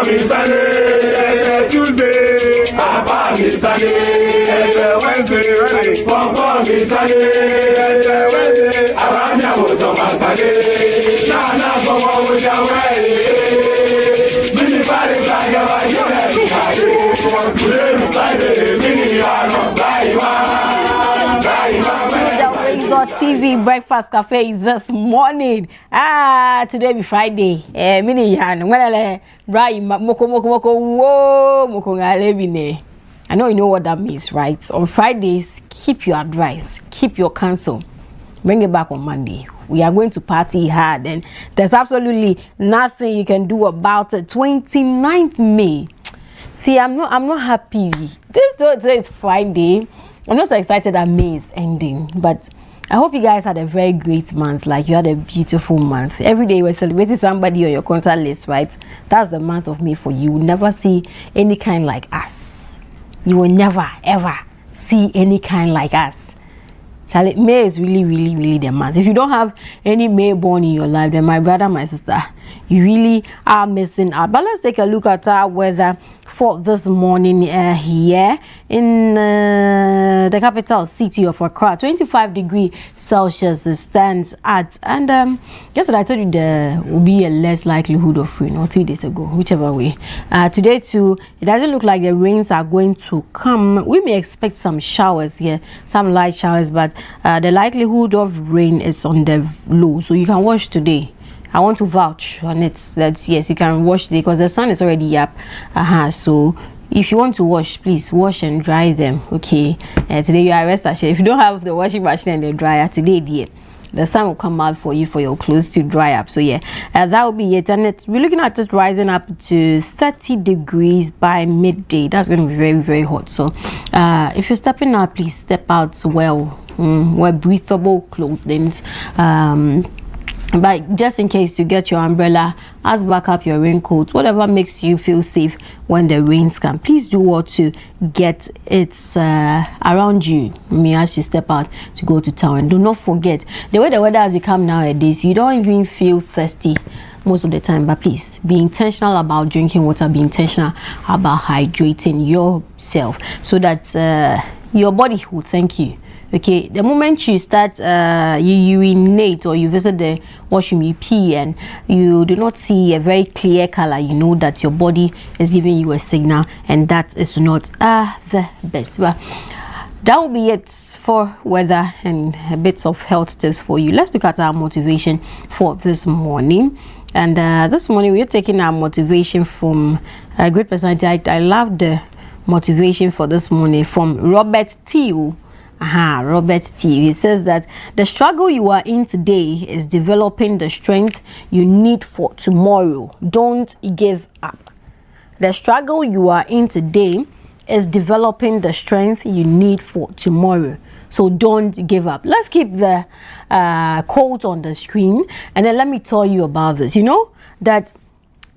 me Sunday, Tuesday, Papa me Sunday, Wednesday, Papa me Sunday, Wednesday, Aranya was on my Sunday, Nana Papa was your way, Mini Friday, WoezorTV Breakfast Cafe this morning. Today be Friday. Mini yan. Moko I know you know what that means, right? On Fridays, keep your advice, keep your counsel. Bring it back on Monday. We are going to party hard, and there's absolutely nothing you can do about it. 29th May. See, I'm not happy. Today is Friday. I'm not so excited that May is ending, but I hope you guys had a very great month. Like you had a beautiful month. Every day we're celebrating somebody on your contact list, right? That's the month of May for you. You will never see any kind like us. You will never ever see any kind like us. Charlie, May is really the month. If you don't have any May born in your life, then my brother, my sister, you really are missing out. But let's take a look at our weather for this morning here in the capital city of Accra. 25 degrees Celsius stands at, and yesterday I told you there will be a less likelihood of rain, or 3 days ago, whichever way. Today too, it doesn't look like the rains are going to come. We may expect some showers here, some light showers, but the likelihood of rain is on the low, so you can wash today. I want to vouch on it that yes, you can wash today because the sun is already up. So if you want to wash, please wash and dry them. Okay. Today you are rest assured. If you don't have the washing machine and the dryer today, dear, the sun will come out for you for your clothes to dry up. So yeah, that will be it. And we're looking at it rising up to 30 degrees by midday. That's going to be very hot. So if you're stepping out, please step out well. Wear breathable clothing. But just in case, you get your umbrella, as backup your raincoat, whatever makes you feel safe when the rains come. Please do what to get it around you. As you step out to go to town. And do not forget, the way the weather has become nowadays, you don't even feel thirsty most of the time. But please be intentional about drinking water. Be intentional about hydrating yourself so that your body will thank you. Okay, the moment you start you urinate or you visit the washroom, you pee and you do not see a very clear color, you know that your body is giving you a signal, and that is not the best. But that will be it for weather and a bit of health tips for you. Let's look at our motivation for this morning. And this morning we are taking our motivation from a great personality. I love the motivation for this morning from Robert T. Robert T. He says that the struggle you are in today is developing the strength you need for tomorrow. Don't give up. The struggle you are in today is developing the strength you need for tomorrow. So don't give up. Let's keep the quote on the screen, and then let me tell you about this. You know that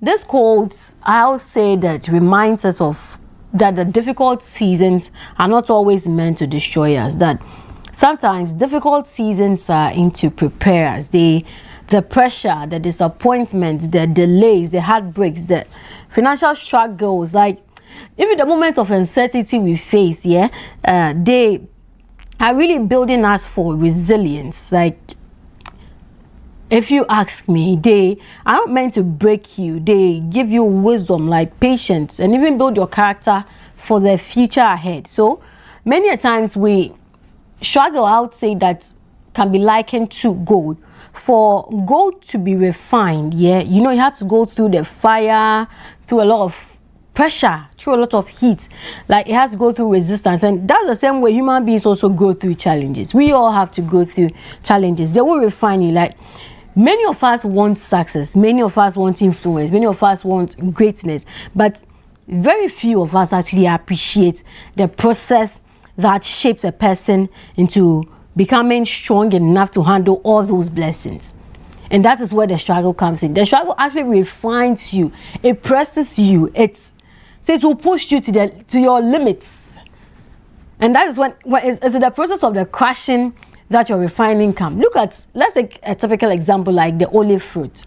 this quote, I'll say that reminds us of that the difficult seasons are not always meant to destroy us. That sometimes difficult seasons are in to prepare us. The pressure, the disappointment, the delays, the heartbreaks, the financial struggles, like even the moments of uncertainty we face, they are really building us for resilience. Like, if you ask me, they are not meant to break you. They give you wisdom, like patience, and even build your character for the future ahead. So many a times we struggle, I would say, that can be likened to gold. For gold to be refined, you have to go through the fire, through a lot of pressure, through a lot of heat. Like, it has to go through resistance, and that's the same way human beings also go through challenges. We all have to go through challenges. They will refine you. Like, many of us want success, many of us want influence, many of us want greatness, but very few of us actually appreciate the process that shapes a person into becoming strong enough to handle all those blessings. And that is where the struggle comes in. The struggle actually refines you, it presses you, it will push you to your limits. And that is when it's the process of the crushing that your refining comes. Let's take a typical example like the olive fruit.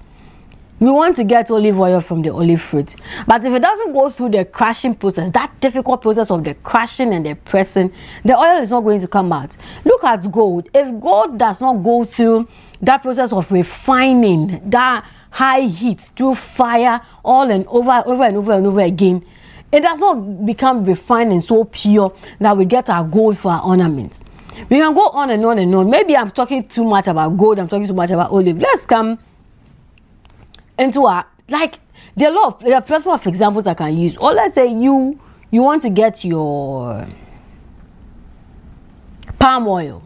We want to get olive oil from the olive fruit. But if it doesn't go through the crushing process, that difficult process of the crushing and the pressing, the oil is not going to come out. Look at gold. If gold does not go through that process of refining, that high heat through fire all and over again, it does not become refined and so pure that we get our gold for our ornaments. We can go on and on and on. Maybe I'm talking too much about gold, I'm talking too much about olive. Let's come into our, like, there are a plethora of examples I can use. Or let's say you want to get your palm oil.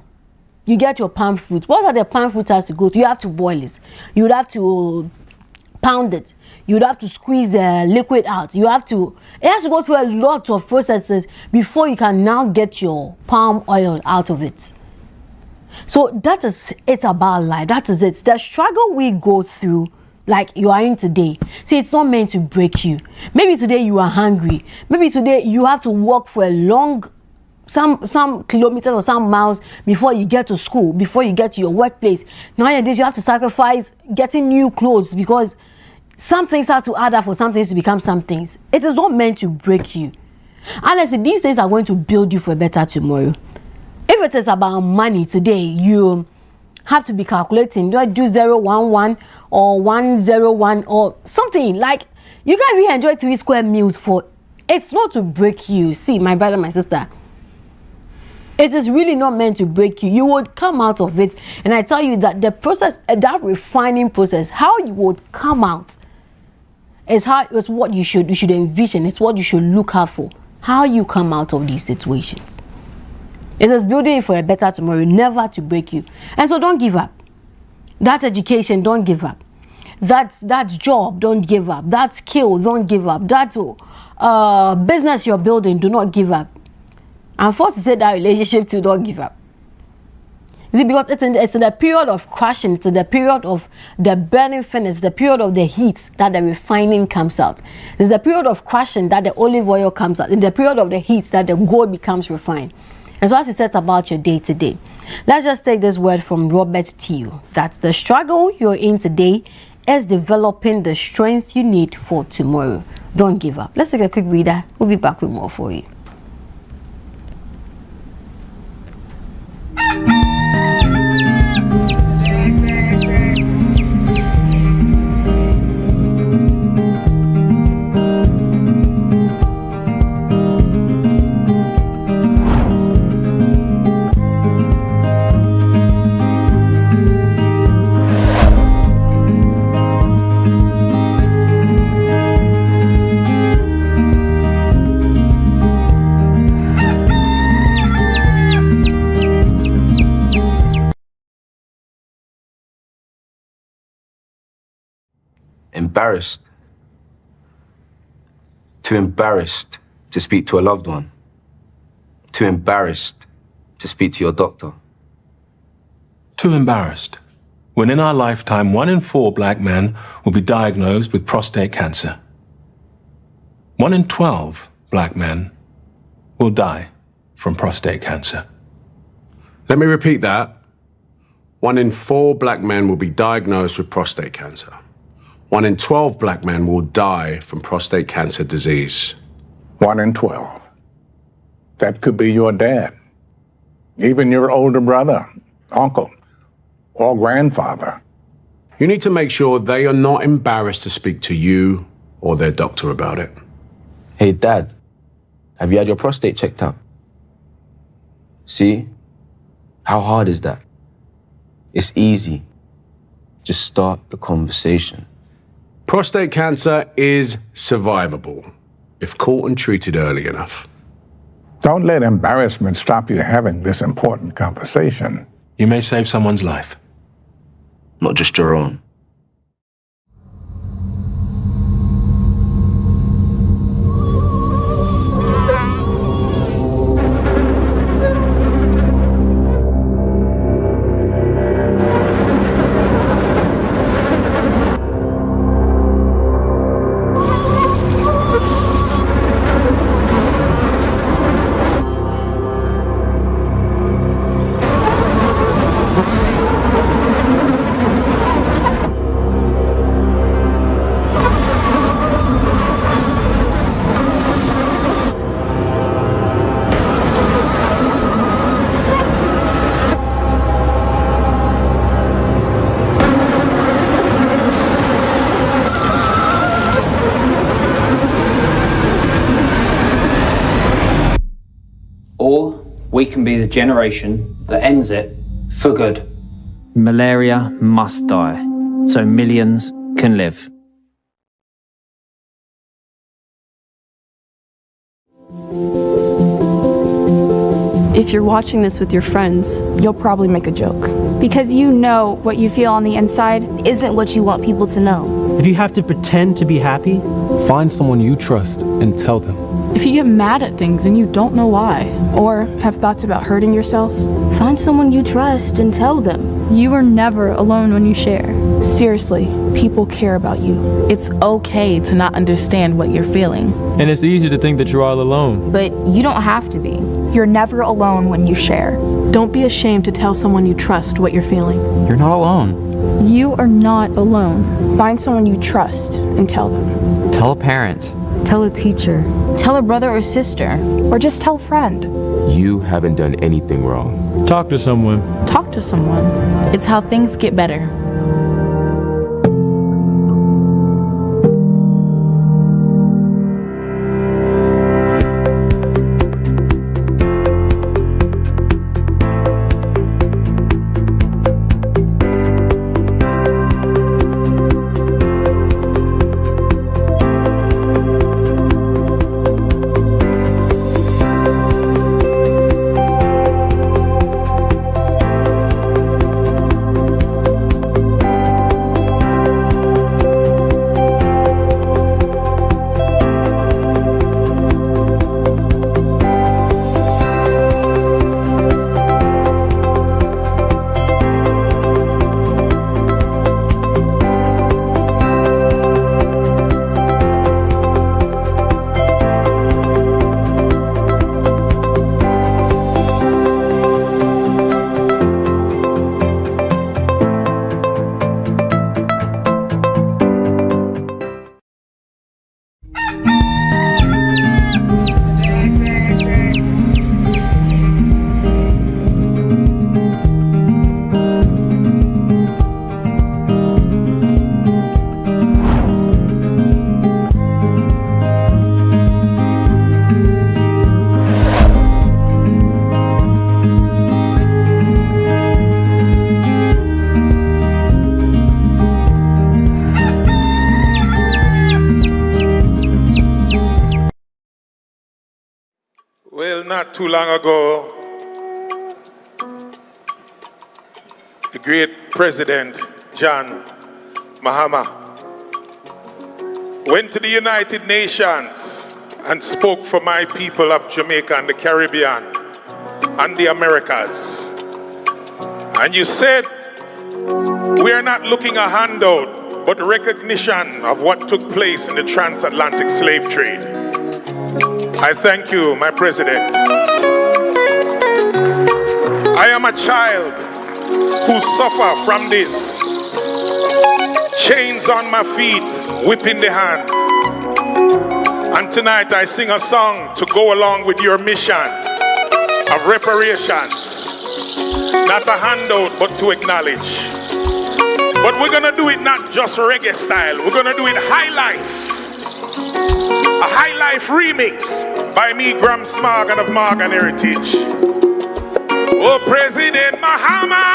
You get your palm fruit. What are the palm fruits has to go through? You have to boil it. You would have to pound it. You would have to squeeze the liquid out. It has to go through a lot of processes before you can now get your palm oil out of it. So that is it about life. That is it. The struggle we go through, like you are in today. See, it's not meant to break you. Maybe today you are hungry. Maybe today you have to walk for a long, some kilometers or some miles before you get to school, before you get to your workplace. Nowadays you have to sacrifice getting new clothes because some things have to add up for some things to become some things. It is not meant to break you. Honestly, these things are going to build you for a better tomorrow. If it is about money today, you have to be calculating. Do I do 011 or 101 or something? Like, you can't even enjoy 3 square meals for. It's not to break you. See, my brother, my sister, it is really not meant to break you. You would come out of it, and I tell you that the process, that refining process, how you would come out is what you should envision. It's what you should look out for. How you come out of these situations. It is building you for a better tomorrow, never to break you. And so don't give up. That education, don't give up. That job, don't give up. That skill, don't give up. That business you're building, do not give up. I'm forced to say that relationship too, don't give up. You see, because it's in the period of crushing, it's in the period of the burning furnace, the period of the heat that the refining comes out. It's the period of crushing that the olive oil comes out. In the period of the heat that the gold becomes refined. And so as you said about your day to day, let's just take this word from Robert Teal, that the struggle you're in today is developing the strength you need for tomorrow. Don't give up. Let's take a quick breather. We'll be back with more for you. Embarrassed. Too embarrassed to speak to a loved one. Too embarrassed to speak to your doctor. Too embarrassed. When in our lifetime, 1 in 4 black men will be diagnosed with prostate cancer. 1 in 12 black men will die from prostate cancer. Let me repeat that. 1 in 4 black men will be diagnosed with prostate cancer. 1 in 12 black men will die from prostate cancer disease. 1 in 12. That could be your dad, even your older brother, uncle, or grandfather. You need to make sure they are not embarrassed to speak to you or their doctor about it. Hey, Dad, have you had your prostate checked out? See? How hard is that? It's easy. Just start the conversation. Prostate cancer is survivable if caught and treated early enough. Don't let embarrassment stop you having this important conversation. You may save someone's life. Not just your own. we can be the generation that ends it for good. Malaria must die, so millions can live. If you're watching this with your friends, you'll probably make a joke. Because you know what you feel on the inside isn't what you want people to know. If you have to pretend to be happy, find someone you trust and tell them. If you get mad at things and you don't know why, or have thoughts about hurting yourself, find someone you trust and tell them. You are never alone when you share. Seriously, people care about you. It's okay to not understand what you're feeling. And it's easy to think that you're all alone. But you don't have to be. You're never alone when you share. Don't be ashamed to tell someone you trust what you're feeling. You're not alone. You are not alone. Find someone you trust and tell them. Tell a parent. Tell a teacher. Tell a brother or sister. Or just tell a friend. You haven't done anything wrong. Talk to someone. Talk to someone. It's how things get better. Well, not too long ago, the great President John Mahama went to the United Nations and spoke for my people of Jamaica and the Caribbean and the Americas. And you said, we are not looking a handout, but recognition of what took place in the transatlantic slave trade. I thank you, my president. I am a child who suffer from this. Chains on my feet, whip in the hand. And tonight I sing a song to go along with your mission of reparations. Not a handout, but to acknowledge. But we're gonna do it not just reggae style, we're gonna do it high life. A high life remix by me, Graham Smargan of Morgan Heritage. Oh, President Mahama,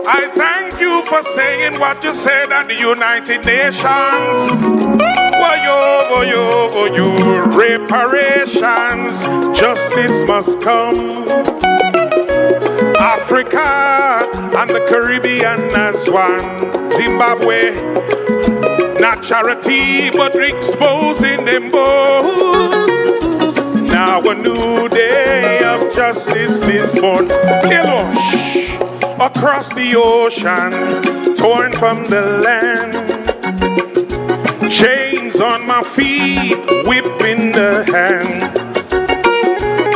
I thank you for saying what you said at the United Nations. Reparations, justice must come. Africa and the Caribbean as one. Zimbabwe, not charity, but exposing them both. Now a new day of justice is born. Hello. Across the ocean, torn from the land. Chains on my feet, whip in the hand.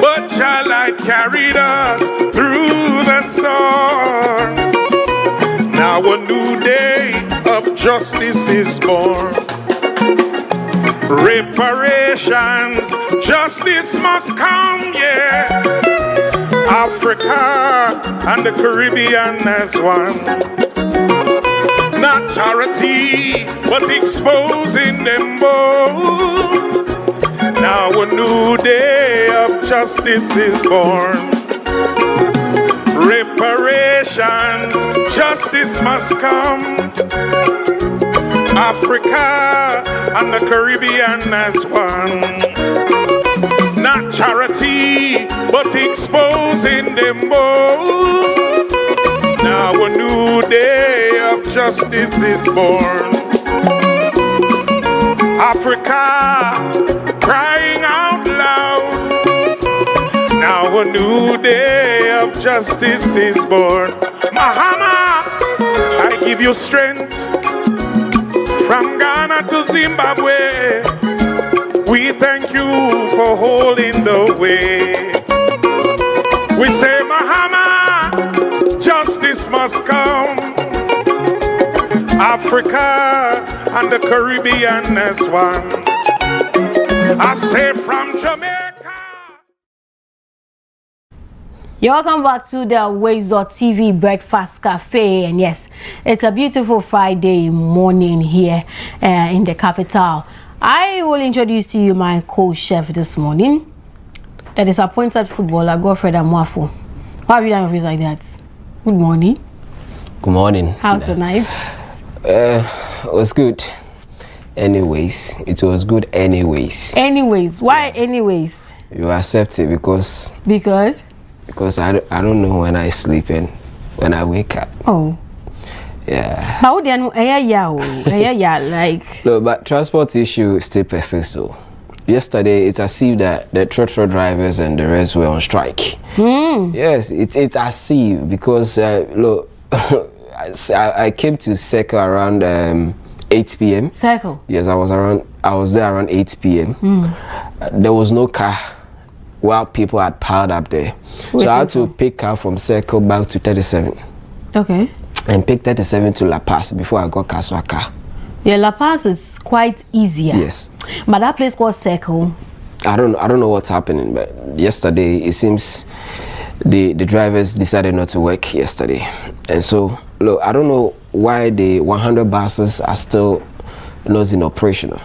But your light carried us through the storms. Now a new day of justice is born. Reparations, justice must come, yeah. Africa and the Caribbean as one. Not charity, but exposing them both. Now a new day of justice is born. Reparations, justice must come. Africa and the Caribbean as one. Not charity, but exposing them both. Now a new day of justice is born. Africa crying out loud. Now a new day of justice is born. Mahama, I give you strength. From Ghana to Zimbabwe, we thank you for holding the way. We say, Mahama, justice must come. Africa and the Caribbean as one. I say from Jamaica. You're welcome back to the WoezorTV Breakfast Cafe, and yes, it's a beautiful Friday morning here in the capital. I will introduce to you my co-chef this morning, the disappointed footballer Godfred Amwafo. Why have you done your face like that? Good morning. Good morning. How's the night? It was good. Anyways, it was good anyways. Anyways, why anyways? You accept it because I don't know when I sleep and when I wake up. Oh. Yeah. But like. No, but transport issue still persists though. Yesterday, it's as if that the trotro drivers and the rest were on strike. Yes, it's as if because look, I came to Circle around 8 p.m. Circle? Yes, I was there around 8 p.m. There was no car while people had piled up there. So I had to pick car from Circle back to 37. Okay. And pick 37 to La Paz before I got Kaswaka. Yeah, La Paz is quite easier. Yes. But that place called Circle. I don't know what's happening, but yesterday it seems the drivers decided not to work yesterday. And so look, I don't know why the 100 buses are still not in operational.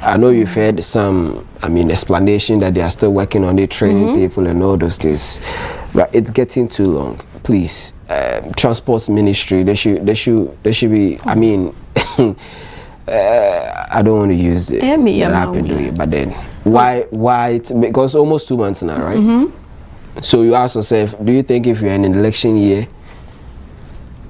I know you've heard some, explanation that they are still working on it, training people and all those things, but it's getting too long. Please, transport ministry, they should be. I don't want to use the but then why? Because almost 2 months now, right? So you ask yourself, do you think if you're in an election year,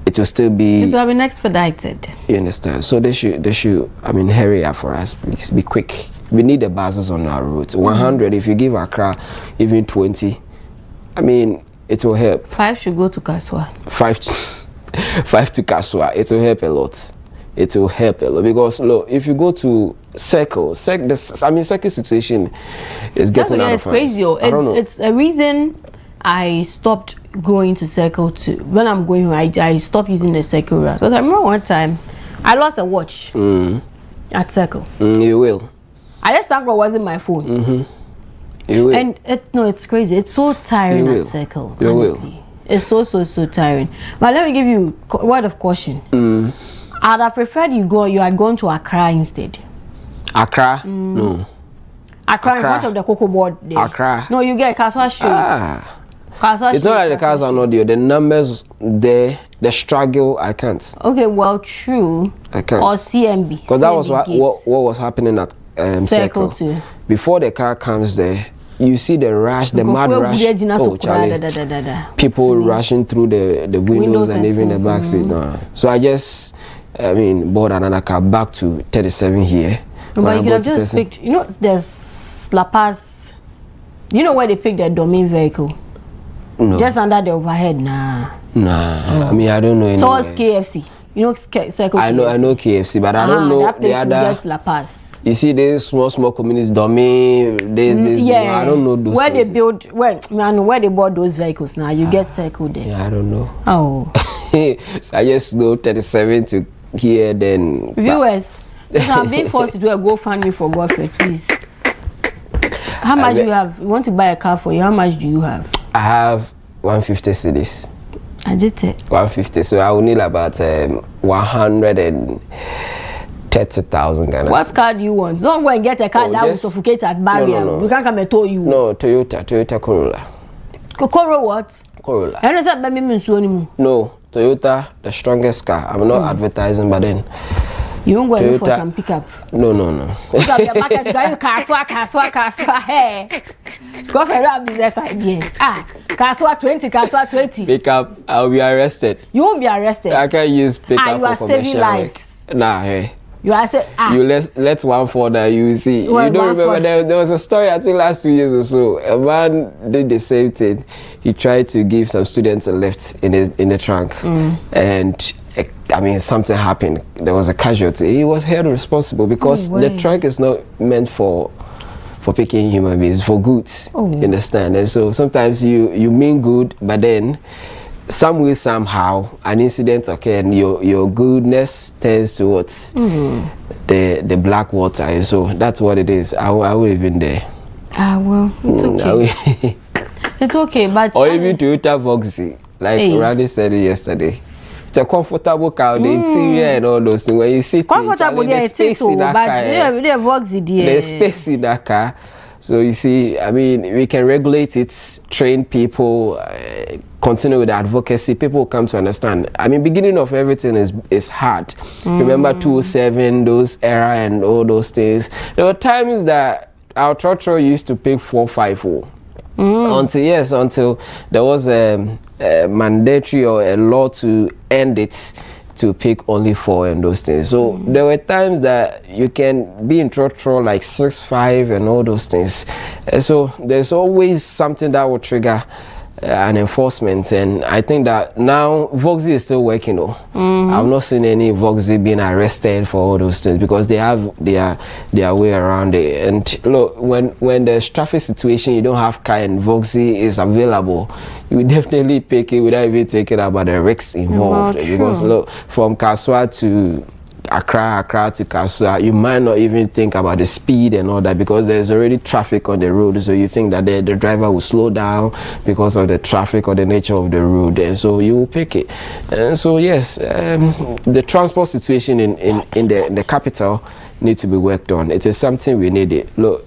it will still be? It will have been expedited. You understand? So they should. Hurry up for us, please. Be quick. We need the buses on our routes. 100. If you give Accra even 20, it will help. 5 should go to Kaswa. 5 to Kaswa. It will help a lot. It will help a lot because look, if you go to Circle situation is getting out of hand. It's crazy. It's a reason I stopped going to Circle to when I'm going. I stopped using the Circle route. Because I remember one time I lost a watch at Circle. You will. I just thought it wasn't my phone. You will. And it's crazy. It's so tiring at Circle. You honestly. will. It's so tiring. But let me give you a word of caution. I'd have preferred you had gone to Accra instead. Accra? No. Accra in front of the cocoa board there. Accra. No, you get Kaswa Street. Kaswa It's not like the cars are not there. The numbers there, the struggle, I can't. Okay, well, true. I can't. Or CMB. Because that was what was happening at Circle. Too. Before the car comes there, you see the rush, the mad rush. Oh, Charlie. People rushing through the windows and even the back seat. No. So I just, bought another car back to 37 here. But you could have just picked, there's La Paz. You know where they picked their domain vehicle? No. Just under the overhead, nah. Nah, I don't know. Towards KFC. You know Circle I know KFC, but I don't know that place the other. That's La Paz. You see, there's small communities, domain, yeah. I don't know those where places. They build, where they bought those vehicles now, you get Circle there. Yeah, I don't know. Oh. So I just know 37 to here, then. Viewers, if I'm being forced to do a GoFundMe for Godfrey, please. How much do you have? You want to buy a car for you? How much do you have? I have 150 cedis. I did it. 150, so I will need about 110 30,000 Ghana. What car do you want? Don't go and get a car that will suffocate at barrier. No. We can't come and tow you. No, Toyota Corolla. Corolla what? Corolla. I don't know baby. No, Toyota, the strongest car. I'm not advertising, but then. You won't go and look for some pickup. No. Pick up your market, Kaswa. Hey, go for a business idea. Kaswa 20. Pick up, I'll be arrested. You won't be arrested. I can't use pick up you are for saving commercial lives. Nah, hey. You are saying, You let one fall that you see. Well, you don't remember there was a story I think last 2 years or so. A man did the same thing. He tried to give some students a lift in the trunk, and I mean something happened. There was a casualty. He was held responsible because the trunk is not meant for picking human beings, for goods. You understand? And so sometimes you mean good, but then some way somehow an incident occurred and your goodness turns towards the black water, and so that's what it is. I will even there. Well, it's okay. It's okay, but or even Toyota Voxy, like Randy said it yesterday. It's a comfortable car, the interior and all those things. When you sit comfortable, the space in that car, the space in that car. So you see, I mean, we can regulate it, train people, continue with the advocacy. People will come to understand. I mean, beginning of everything is hard. Remember 2007, those era and all those things. There were times that our trotro used to pick 450. Until there was a mandatory or a law to end it, to pick only 4 and those things. So there were times that you can be in trotro like 6'5" and all those things. So there's always something that will trigger an enforcement, and I think that now Voxy is still working though. I've not seen any Voxy being arrested for all those things because they have their way around it. And look, when there's traffic situation, you don't have car and Voxy is available, you will definitely pick it without even thinking about the risks involved. Because look, from Kaswa to Accra to Kasua, you might not even think about the speed and all that because there's already traffic on the road. So you think that the driver will slow down because of the traffic or the nature of the road, and so you will pick it. And so yes, the transport situation in the capital need to be worked on. It is something we need it. Look,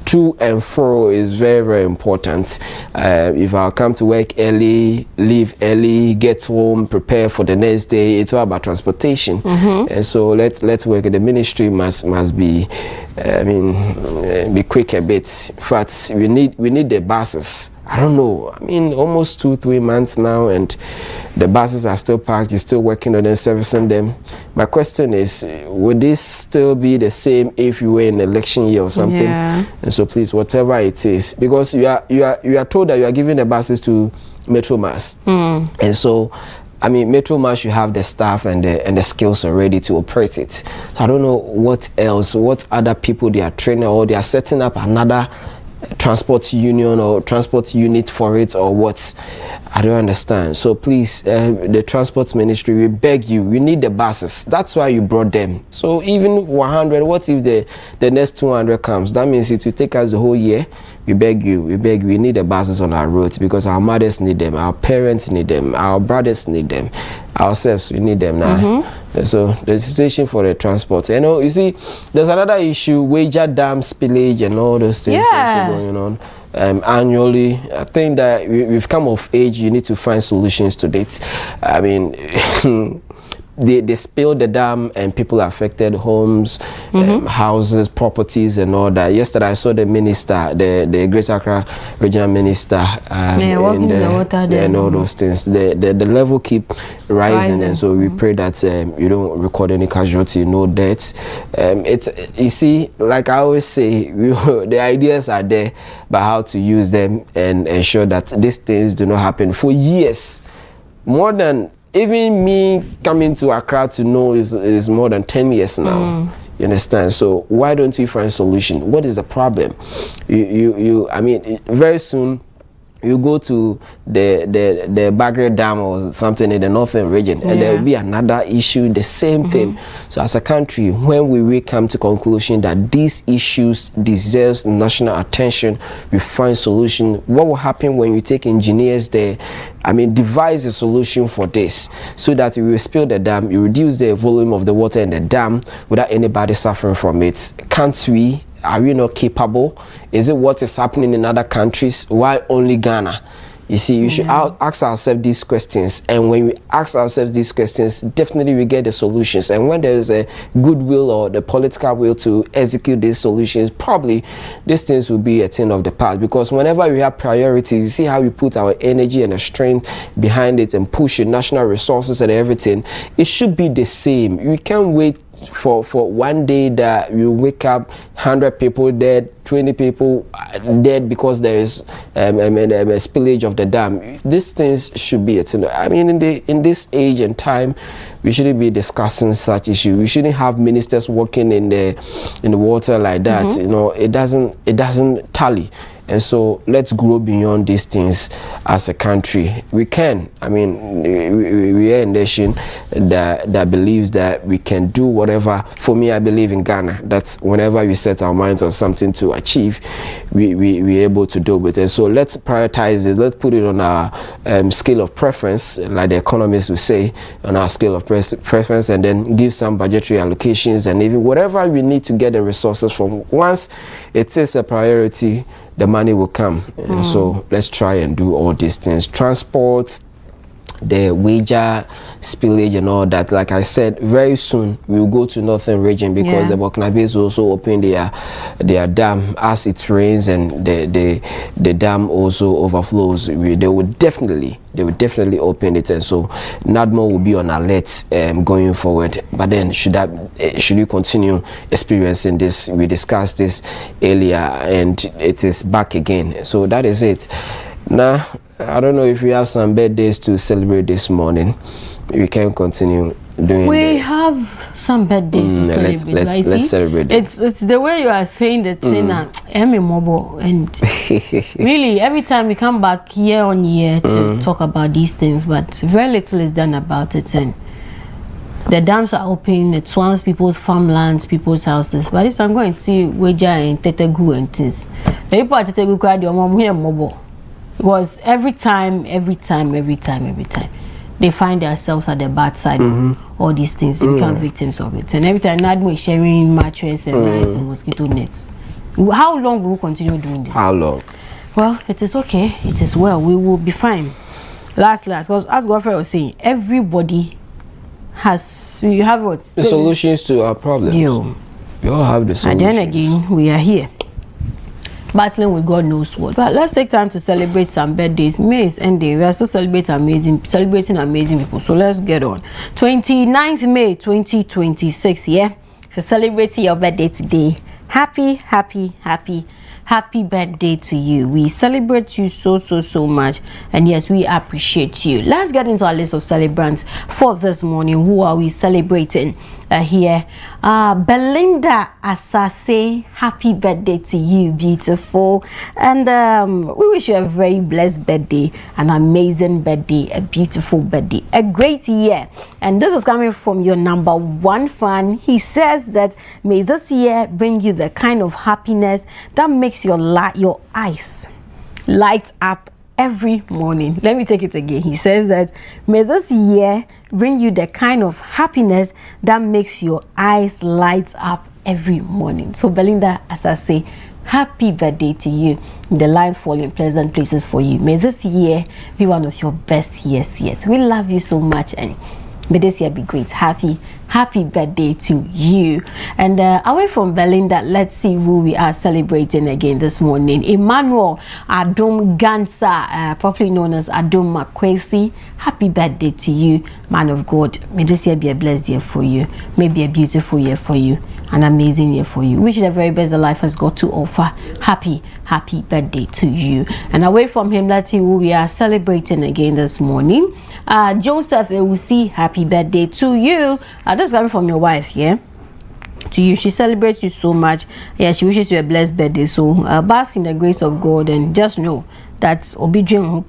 to and fro is very, very important. If I come to work early, leave early, get home, prepare for the next day, it's all about transportation. And so let's work. The ministry must be, be quick a bit. In fact, we need the buses. I don't know, I mean, almost 2-3 months now, and the buses are still parked. You're still working on them, servicing them. My question is, would this still be the same if you were in election year or something? And so please, whatever it is, because you are told that you are giving the buses to Metro Mass, and so I mean, Metro Mass should have the staff and the skills already to operate it. So I don't know what else, what other people they are training, or they are setting up another transport union or transport unit for it, or what. I don't understand. So please, the transport ministry, we beg you, we need the buses. That's why you brought them. So even 100, what if the next 200 comes? That means it will take us the whole year. We beg you, we need the buses on our roads because our mothers need them, our parents need them, our brothers need them, ourselves, we need them now. So the situation for the transport, you see, there's another issue, Wager Dam spillage and all those things also going on annually. I think that we've come of age. You need to find solutions to this. I mean, they spilled the dam and people affected homes, houses, properties and all that. Yesterday I saw the minister, the Greater Accra regional minister, in the water there, and all those things. The level keep rising, and so we pray that you don't record any casualty, no deaths. It's, you see, like I always say, the ideas are there, but how to use them and ensure that these things do not happen. For years, more than even me coming to Accra to know is more than 10 years now. You understand? So why don't we find a solution? What is the problem? I mean, very soon you go to the Bagre Dam or something in the northern region, and there will be another issue, the same thing. So as a country, when we come to conclusion that these issues deserves national attention, we find solution. What will happen when you take engineers there? I mean, devise a solution for this so that you will spill the dam, you reduce the volume of the water in the dam without anybody suffering from it. Can't we? Are we not capable? Is it what is happening in other countries? Why only Ghana? You see, you should ask ourselves these questions, and when we ask ourselves these questions, definitely we get the solutions. And when there is a goodwill or the political will to execute these solutions, probably these things will be a thing of the past. Because whenever we have priorities, you see how we put our energy and the strength behind it and push it, national resources and everything, it should be the same. We can't wait for one day that you wake up 100 people dead, 20 people dead because there is a spillage of the dam. These things should be a thing. I mean, in this age and time, we shouldn't be discussing such issues. We shouldn't have ministers walking in the water like that. You know, it doesn't tally. And so let's grow beyond these things as a country. We can. I mean, we are a nation that believes that we can do whatever. For me, I believe in Ghana. That's whenever we set our minds on something to achieve, we're able to do it. And so let's prioritize it. Let's put it on our scale of preference, like the economists would say, on our scale of preference, and then give some budgetary allocations and even whatever we need to get the resources from. Once it is a priority, the money will come. And so let's try and do all these things. Transport, the wager, spillage and all that. Like I said, very soon we will go to northern region because the Burkinabes also open their dam as it rains and the dam also overflows. They will definitely open it, and so NADMO will be on alert going forward. But then should we continue experiencing this? We discussed this earlier and it is back again. So that is it. Now, I don't know if we have some birthdays to celebrate this morning. We can continue doing. We have some birthdays to celebrate. Let's celebrate. It's the way you are saying the thing. And really, every time we come back year on year to talk about these things, but very little is done about it. And the dams are open. It swamps people's farmlands, people's houses. But this I'm going to see Weja and Tetegu and things. The people at Tetegu cried your mom here mobile. Because every time they find themselves at the bad side of all these things, they become victims of it. And every time NADMO is sharing mattress and rice and mosquito nets. How long will we continue doing this? How long? Well, it is okay. It is well. We will be fine. Last, because as Godfrey was saying, everybody you have what? The solutions to our problems. We all have the solutions. And then again, we are here, battling with God knows what. But let's take time to celebrate some birthdays. May is ending. We are still celebrating amazing people. So let's get on. 29th May 2026. Yeah, for celebrating your birthday today. Happy birthday to you. We celebrate you so much, and yes, we appreciate you. Let's get into our list of celebrants for this morning. Who are we celebrating here? Belinda Asase, happy birthday to you, beautiful. And we wish you a very blessed birthday, an amazing birthday, a beautiful birthday, a great year. And this is coming from your number one fan. He says that may this year bring you the kind of happiness that makes your eyes light up every morning. Let me take it again. He says that may this year bring you the kind of happiness that makes your eyes light up every morning. So Belinda, as I say, happy birthday to you. The lines fall in pleasant places for you. May this year be one of your best years yet. We love you so much, and may this year be great. Happy birthday to you. And away from Belinda, let's see who we are celebrating again this morning. Emmanuel Adom Gansa, properly known as Adom Makwesi. Happy birthday to you, man of God. May this year be a blessed year for you. May be a beautiful year for you, an amazing year for you. Wish the very best that life has got to offer. Happy birthday to you. And away from him, let's see who we are celebrating again this morning. Joseph Ewusi, happy birthday to you. That's coming from your wife, yeah? To you. She celebrates you so much. Yeah, she wishes you a blessed birthday. So bask in the grace of God and just know That's Obidjin.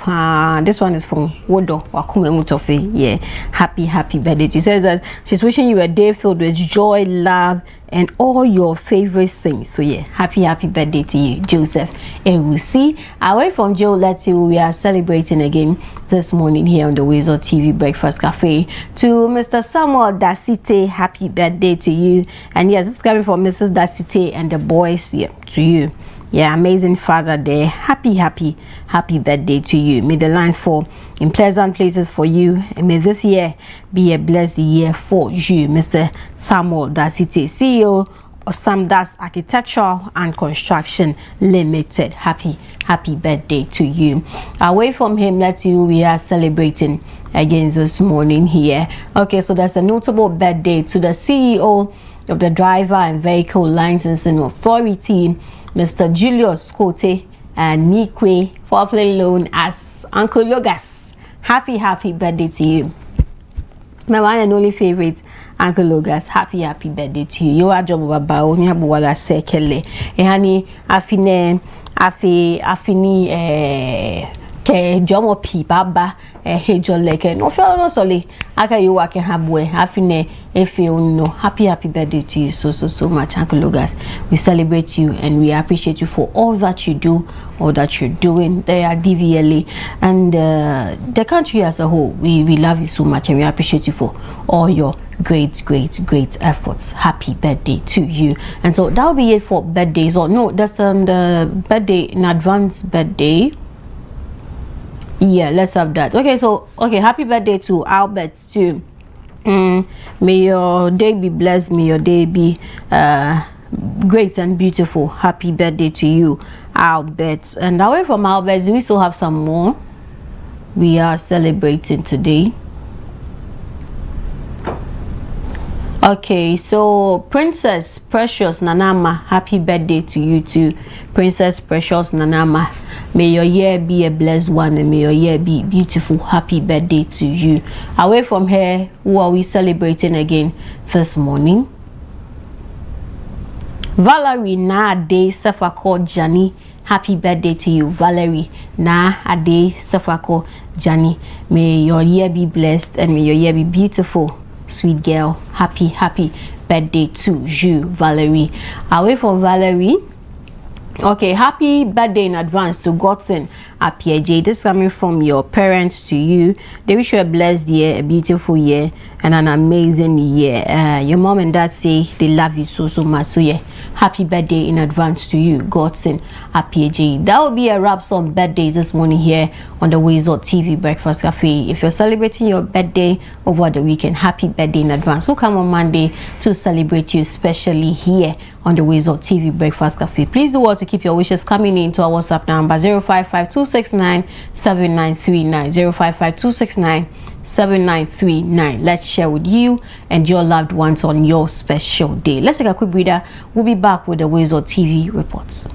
This one is from Wodo Wakume Mutofe. Yeah, happy birthday. She says that she's wishing you a day filled with joy, love, and all your favorite things. So yeah, happy birthday to you, Joseph. And we'll see. Away from Joe, let's see who we are celebrating again this morning here on the WoezorTV Breakfast Cafe. To Mr. Samuel Dasite, happy birthday to you. And yes, it's coming from Mrs. Dasite and the boys. Yeah, to you. Yeah, amazing Father Day. Happy birthday to you. May the lines fall in pleasant places for you, and may this year be a blessed year for you, Mr. Samuel Dasite, CEO of Samdas Architectural and Construction Limited. Happy birthday to you. Away from him, let's see who we are celebrating again this morning here. Okay, so there's a notable birthday to the CEO of the Driver and Vehicle Licensing Authority, Mr. Julius Kote and Nikwe, popularly known as Uncle Logas. Happy birthday to you. My one and only favorite, Uncle Logas. Happy birthday to you. You are job baba oni abuwala sekele. Ehani afini ke jomo pi baba hejo leke no feel no soli aka you work habwe afine efe no. Happy birthday to you so much, Uncle Logas. We celebrate you and we appreciate you for all that you do, all that you're doing there at DVLA and the country as a whole. We love you so much and we appreciate you for all your great efforts. Happy birthday to you. And so that'll be it for birthdays. Or no, that's the birthday in advance birthday. Yeah, let's have that. Okay, happy birthday to Albert too. May your day be blessed, may your day be great and beautiful. Happy birthday to you, Albert. And away from Albert, we still have some more we are celebrating today. Okay, so Princess Precious Nanama, happy birthday to you too, Princess Precious Nanama. May your year be a blessed one and may your year be beautiful. Happy birthday to you. Away from here, who are we celebrating again this morning? Valerie Na Ade Sefako Jani. Happy birthday to you, Valerie Na Ade Sefako Jani. May your year be blessed and may your year be beautiful. Sweet girl, happy birthday to you, Valerie. Away from Valerie, okay, happy birthday in advance to Godson Apieje. This is coming from your parents to you. They wish you a blessed year, a beautiful year, and an amazing year. Your mom and dad say they love you so much. So yeah, happy birthday in advance to you, Godson Apieje. That will be a wrap on birthdays this morning here on the WoezorTV Breakfast Cafe. If you're celebrating your birthday over the weekend, happy birthday in advance. We'll come on Monday to celebrate you, especially here on the WoezorTV Breakfast Cafe. Please do well to keep your wishes coming in to our WhatsApp number 055-269-7939. 055-269-7939. Let's share with you and your loved ones on your special day. Let's take a quick breather. We'll be back with the WoezorTV reports.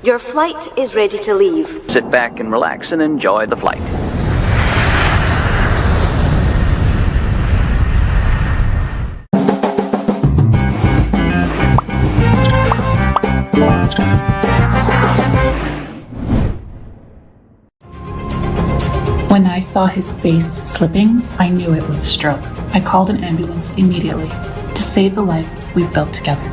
Your flight is ready to leave. Sit back and relax and enjoy the flight. When I saw his face slipping, I knew it was a stroke. I called an ambulance immediately to save the life we've built together.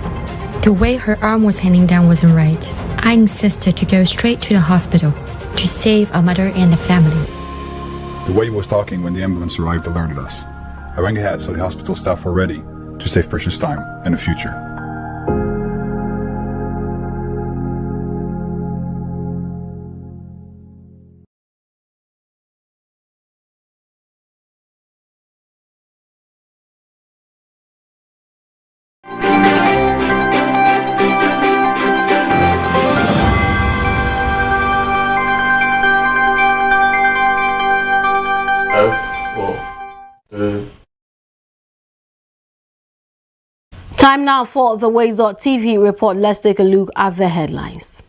The way her arm was hanging down wasn't right. I insisted to go straight to the hospital to save our mother and the family. The way he was talking when the ambulance arrived alerted us. I rang ahead so the hospital staff were ready to save precious time and the future. Time now for the WoezorTV report. Let's take a look at the headlines.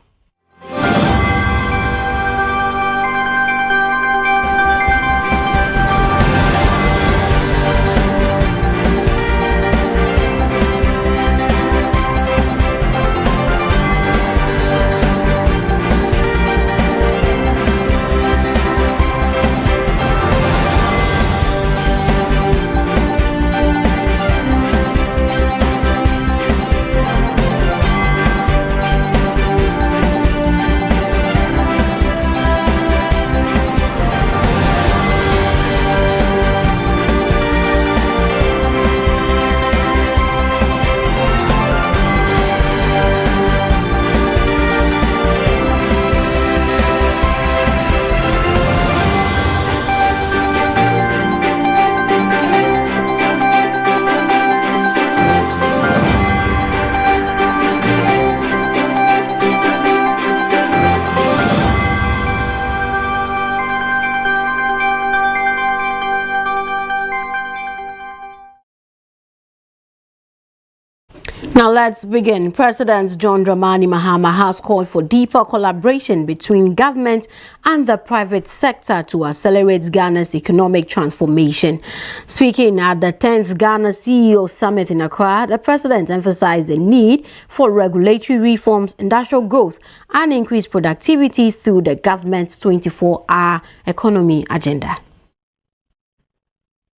Now let's begin. President John Dramani Mahama has called for deeper collaboration between government and the private sector to accelerate Ghana's economic transformation. Speaking at the 10th Ghana CEO Summit in Accra, the president emphasized the need for regulatory reforms, industrial growth, and increased productivity through the government's 24-hour economy agenda.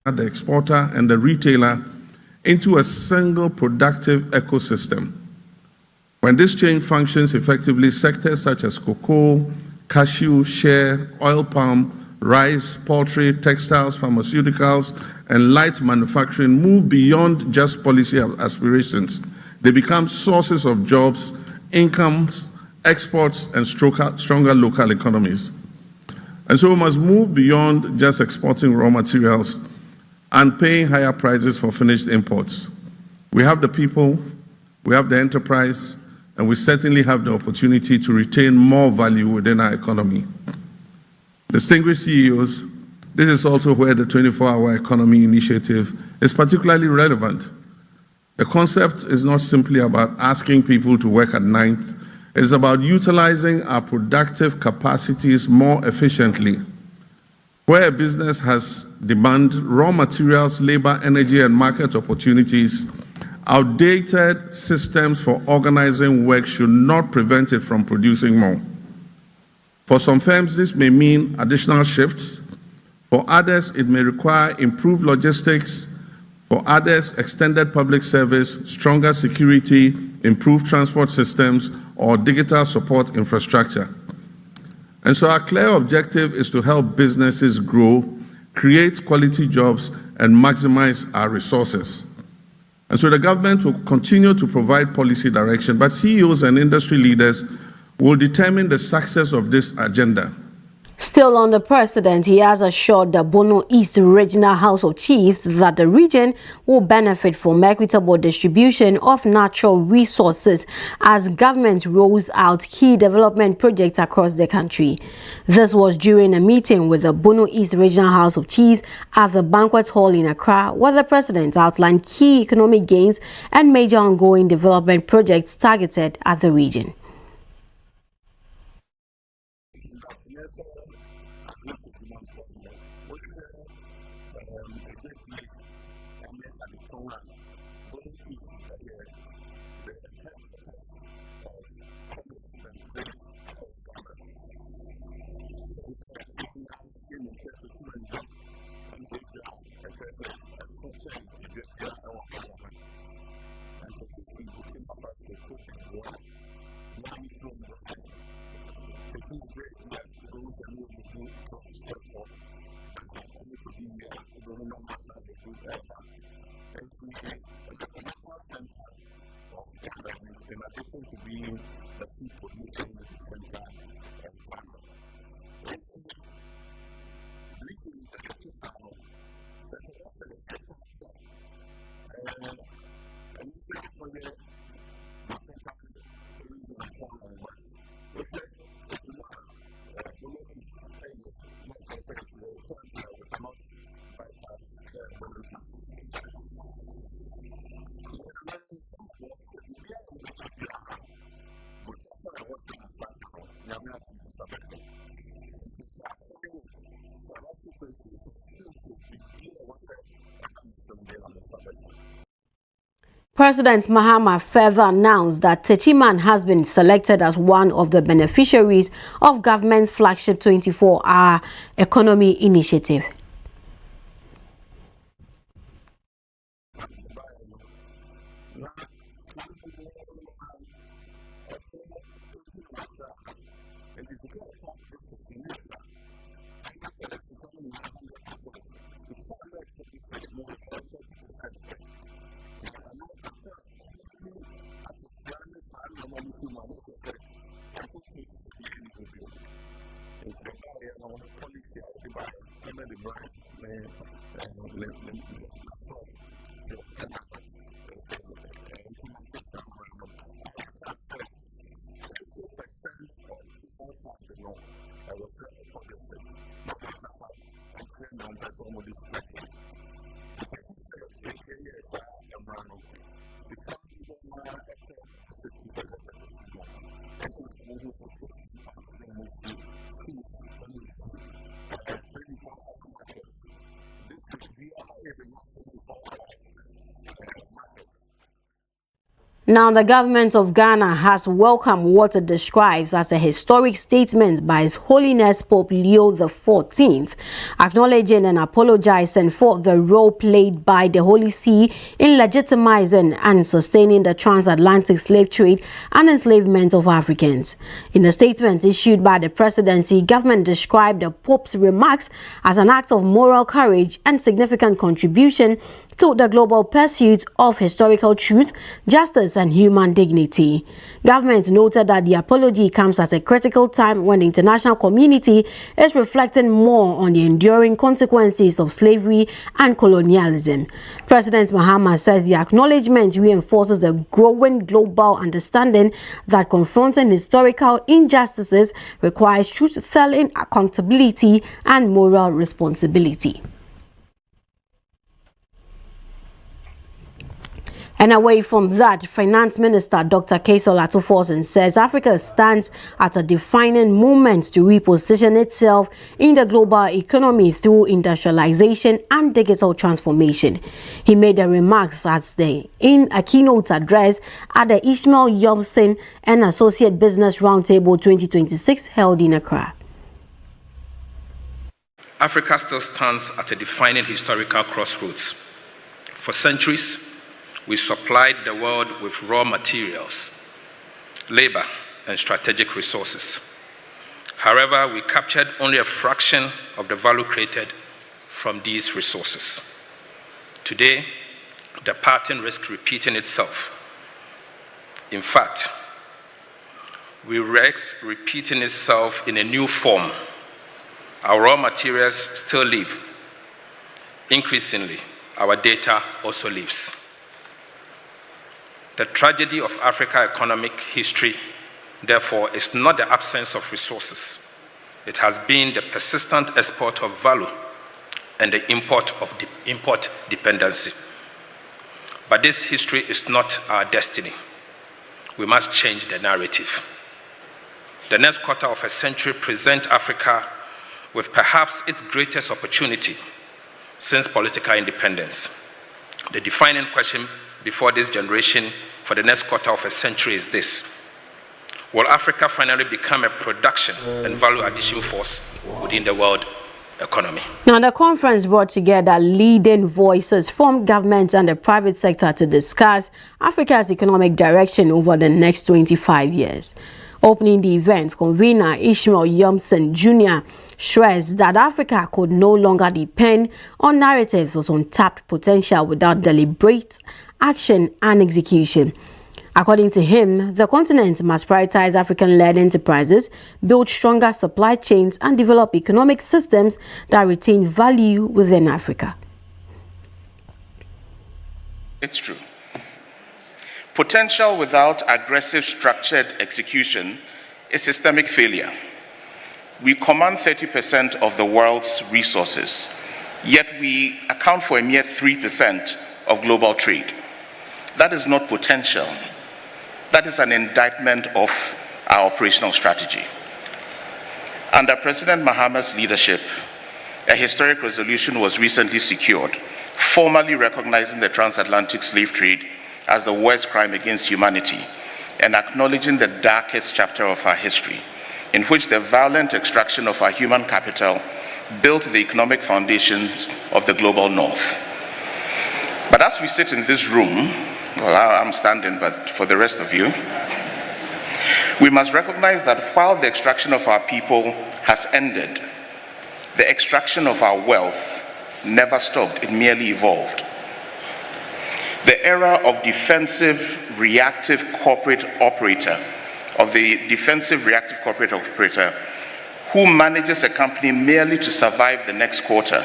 The exporter and the retailer into a single productive ecosystem. When this chain functions effectively, sectors such as cocoa, cashew, shea, oil palm, rice, poultry, textiles, pharmaceuticals, and light manufacturing move beyond just policy aspirations. They become sources of jobs, incomes, exports, and stronger local economies. And so we must move beyond just exporting raw materials and paying higher prices for finished imports. We have the people, we have the enterprise, and we certainly have the opportunity to retain more value within our economy. Distinguished CEOs, this is also where the 24-hour economy initiative is particularly relevant. The concept is not simply about asking people to work at night, it is about utilizing our productive capacities more efficiently. Where a business has demand, raw materials, labor, energy, and market opportunities, outdated systems for organizing work should not prevent it from producing more. For some firms, this may mean additional shifts. For others, it may require improved logistics. For others, extended public service, stronger security, improved transport systems, or digital support infrastructure. And so our clear objective is to help businesses grow, create quality jobs, and maximize our resources. And so the government will continue to provide policy direction, but CEOs and industry leaders will determine the success of this agenda. Still on the president, he has assured the Bono East Regional House of Chiefs that the region will benefit from equitable distribution of natural resources as government rolls out key development projects across the country. This was during a meeting with the Bono East Regional House of Chiefs at the banquet hall in Accra, where the president outlined key economic gains and major ongoing development projects targeted at the region. President Mahama further announced that Techiman has been selected as one of the beneficiaries of government's flagship 24-hour economy initiative. Now, the government of Ghana has welcomed what it describes as a historic statement by His Holiness Pope Leo XIV, acknowledging and apologizing for the role played by the Holy See in legitimizing and sustaining the transatlantic slave trade and enslavement of Africans. In a statement issued by the presidency, government described the Pope's remarks as an act of moral courage and significant contribution to the global pursuit of historical truth, justice, and human dignity. Government noted that the apology comes at a critical time when the international community is reflecting more on the enduring consequences of slavery and colonialism. President Mahama says the acknowledgement reinforces the growing global understanding that confronting historical injustices requires truth-telling, accountability, and moral responsibility. And away from that, Finance Minister Dr. Kaysol Atuforsen says Africa stands at a defining moment to reposition itself in the global economy through industrialization and digital transformation. He made the remarks in a keynote address at the Ishmael Yomson and Associate Business Roundtable 2026 held in Accra. Africa still stands at a defining historical crossroads. For centuries, we supplied the world with raw materials, labor, and strategic resources. However, we captured only a fraction of the value created from these resources. Today, the pattern risks repeating itself. In fact, we risk repeating itself in a new form. Our raw materials still live. Increasingly, our data also lives. The tragedy of Africa's economic history, therefore, is not the absence of resources. It has been the persistent export of value and the import dependency. But this history is not our destiny. We must change the narrative. the next quarter of a century presents Africa with perhaps its greatest opportunity since political independence. The defining question before this generation for the next quarter of a century is this: will Africa finally become a production and value addition force within the world economy? Now, the conference brought together leading voices from government and the private sector to discuss Africa's economic direction over the next 25 years. Opening the event, convener Ishmael Yomson Jr. stressed that Africa could no longer depend on narratives of untapped potential without deliberate action and execution. According to him, the continent must prioritize African-led enterprises, build stronger supply chains, and develop economic systems that retain value within Africa. It's true. Potential without aggressive structured execution is systemic failure. We command 30% of the world's resources, yet we account for a mere 3% of global trade. That is not potential. That is an indictment of our operational strategy. Under President Mahama's leadership, a historic resolution was recently secured, formally recognizing the transatlantic slave trade as the worst crime against humanity and acknowledging the darkest chapter of our history, in which the violent extraction of our human capital built the economic foundations of the global north. But as we sit in this room, well, I'm standing, but for the rest of you, we must recognize that while the extraction of our people has ended, the extraction of our wealth never stopped, it merely evolved. The era of the defensive reactive corporate operator who manages a company merely to survive the next quarter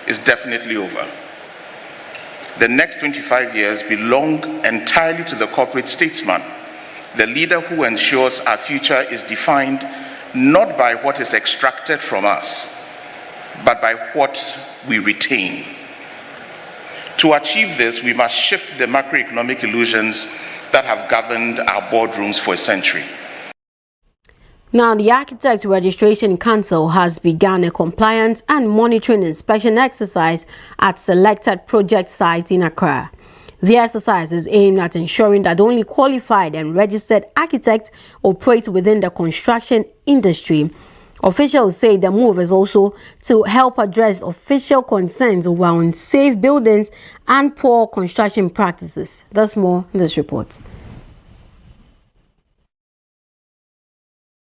is definitely over. The next 25 years belong entirely to the corporate statesman, the leader who ensures our future is defined not by what is extracted from us, but by what we retain. To achieve this, we must shift the macroeconomic illusions that have governed our boardrooms for a century. Now, the Architects Registration Council has begun a compliance and monitoring inspection exercise at selected project sites in Accra. The exercise is aimed at ensuring that only qualified and registered architects operate within the construction industry. Officials say the move is also to help address official concerns over unsafe buildings and poor construction practices. That's more in this report.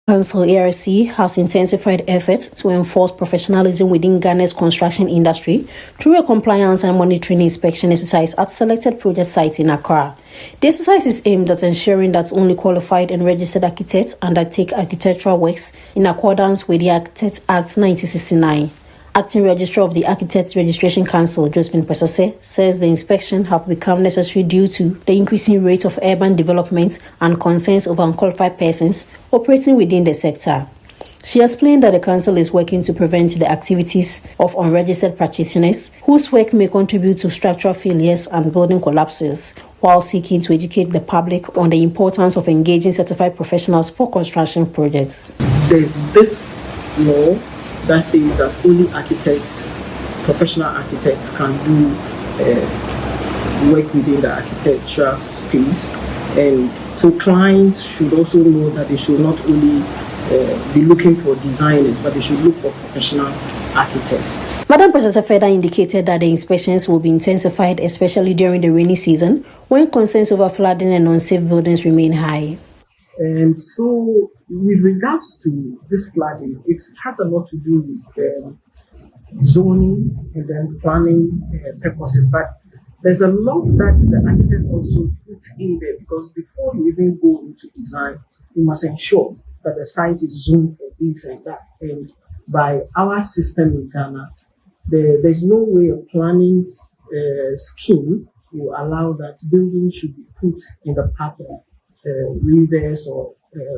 Council ARC has intensified efforts to enforce professionalism within Ghana's construction industry through a compliance and monitoring inspection exercise at selected project sites in Accra. The exercise is aimed at ensuring that only qualified and registered architects undertake architectural works in accordance with the Architects Act 1969. Acting Registrar of the Architects Registration Council, Josephine Pesase, says the inspection have become necessary due to the increasing rate of urban development and concerns over unqualified persons operating within the sector. She explained that the council is working to prevent the activities of unregistered practitioners whose work may contribute to structural failures and building collapses, while seeking to educate the public on the importance of engaging certified professionals for construction projects. There's this law that says that only architects, professional architects, can do work within the architectural space. And so clients should also know that they should not only be looking for designers, but they should look for professional architects. Madam Professor further indicated that the inspections will be intensified, especially during the rainy season, when concerns over flooding and unsafe buildings remain high. And so, with regards to this flooding, it has a lot to do with zoning and then planning purposes. But there's a lot that the architect also puts in there, because before you even go into design, you must ensure that the site is zoned for this and that. And by our system in Ghana, there's no way of planning scheme will allow that buildings should be put in the path of rivers or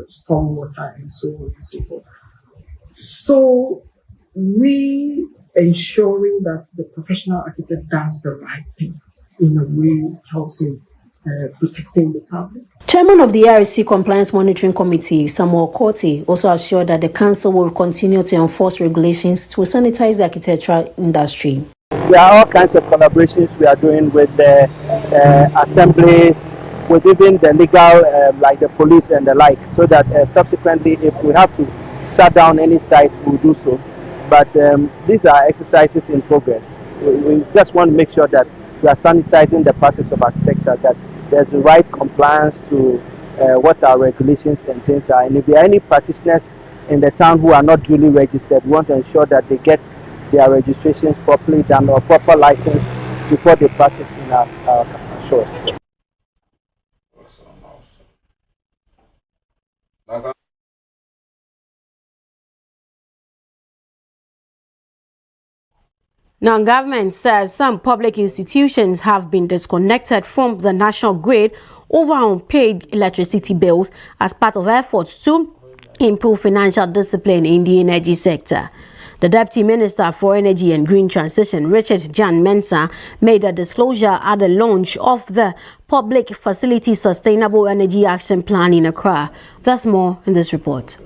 stormwater and so on and so forth. So we ensuring that the professional architect does the right thing in a way helps him protecting the public. Chairman of the REC Compliance Monitoring Committee, Samuel Korte, also assured that the council will continue to enforce regulations to sanitize the architectural industry. There are all kinds of collaborations we are doing with the assemblies, with even the legal, like the police and the like, so that subsequently, if we have to shut down any site, we'll do so. But these are exercises in progress. We just want to make sure that we are sanitizing the practice of architecture, that there's the right compliance to what our regulations and things are. And if there are any practitioners in the town who are not duly registered, we want to ensure that they get their registrations properly done or proper license before they practice in our shores. Now, government says some public institutions have been disconnected from the national grid over unpaid electricity bills as part of efforts to improve financial discipline in the energy sector. The Deputy Minister for Energy and Green Transition, Richard Jan Mensah, made a disclosure at the launch of the Public Facility Sustainable Energy Action Plan in Accra. There's more in this report.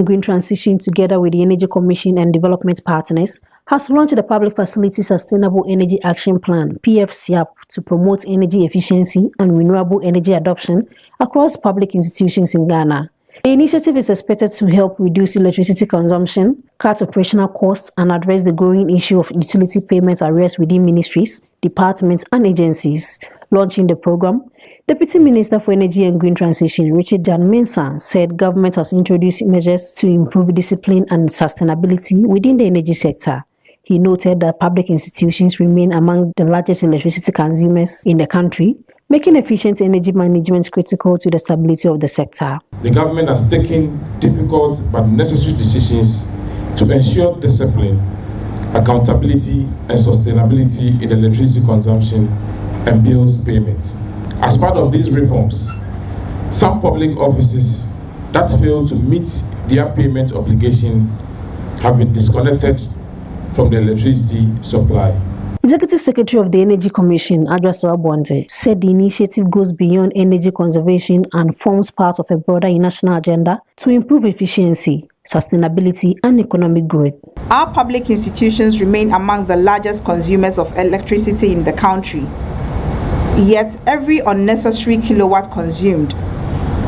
Green Transition, together with the Energy Commission and development partners, has launched the Public Facility Sustainable Energy Action Plan, PFCAP, to promote energy efficiency and renewable energy adoption across public institutions in Ghana. The initiative is expected to help reduce electricity consumption, cut operational costs, and address the growing issue of utility payment arrears within ministries, departments, and agencies. Launching the program, Deputy Minister for Energy and Green Transition, Richard Jan Mensah, said government has introduced measures to improve discipline and sustainability within the energy sector. He noted that public institutions remain among the largest electricity consumers in the country, making efficient energy management critical to the stability of the sector. The government has taken difficult but necessary decisions to ensure discipline, accountability, and sustainability in electricity consumption and bills payments. As part of these reforms, some public offices that fail to meet their payment obligation have been disconnected from the electricity supply. Executive Secretary of the Energy Commission, Adrasa Bonte, said the initiative goes beyond energy conservation and forms part of a broader national agenda to improve efficiency, sustainability, and economic growth. Our public institutions remain among the largest consumers of electricity in the country. Yet every unnecessary kilowatt consumed,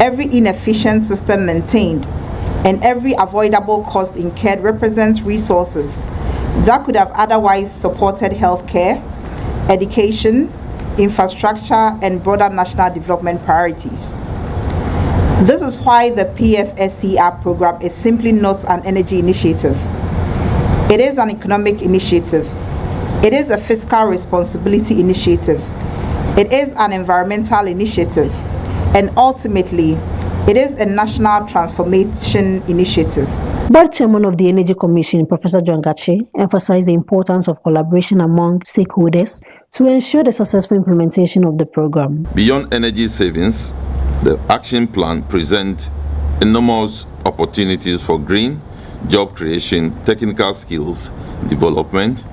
every inefficient system maintained, and every avoidable cost incurred represents resources that could have otherwise supported healthcare, education, infrastructure, and broader national development priorities. This is why the PFSCAP program is simply not an energy initiative. It is an economic initiative. It is a fiscal responsibility initiative. It is an environmental initiative. And ultimately, it is a national transformation initiative. Board Chairman of the Energy Commission, Professor John Gachi, emphasized the importance of collaboration among stakeholders to ensure the successful implementation of the program. Beyond energy savings, the action plan presents enormous opportunities for green, job creation, technical skills development,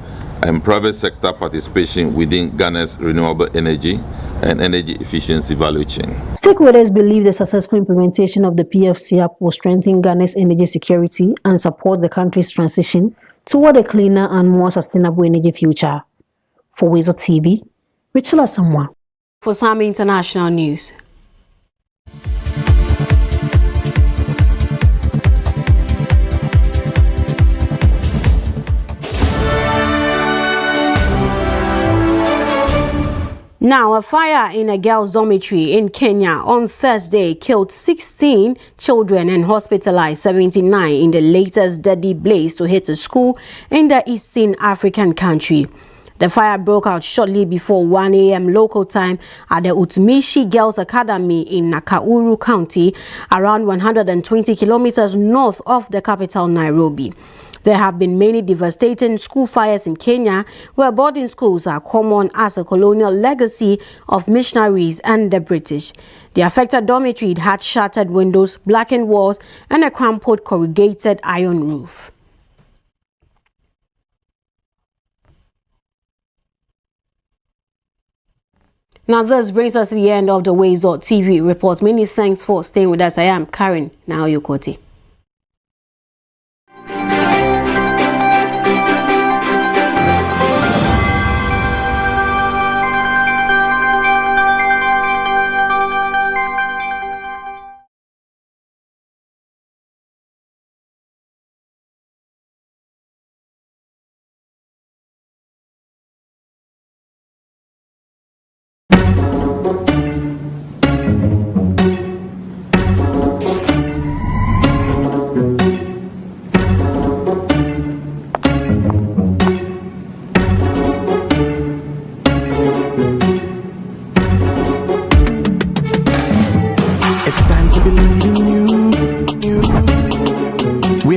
and private sector participation within Ghana's renewable energy and energy efficiency value chain. Stakeholders believe the successful implementation of the PFCAP will strengthen Ghana's energy security and support the country's transition toward a cleaner and more sustainable energy future. For WoezorTV, Rachel Asamoah. For some international news. Now, a fire in a girls' dormitory in Kenya on Thursday killed 16 children and hospitalized 79 in the latest deadly blaze to hit a school in the Eastern African country. The fire broke out shortly before 1 a.m. local time at the Utumishi Girls Academy in Nakauru County, around 120 kilometers north of the capital, Nairobi. There have been many devastating school fires in Kenya, where boarding schools are common as a colonial legacy of missionaries and the British. The affected dormitory had shattered windows, blackened walls, and a crumpled corrugated iron roof. Now this brings us to the end of the WoezorTV report. Many thanks for staying with us. I am Karen Naoyokoti.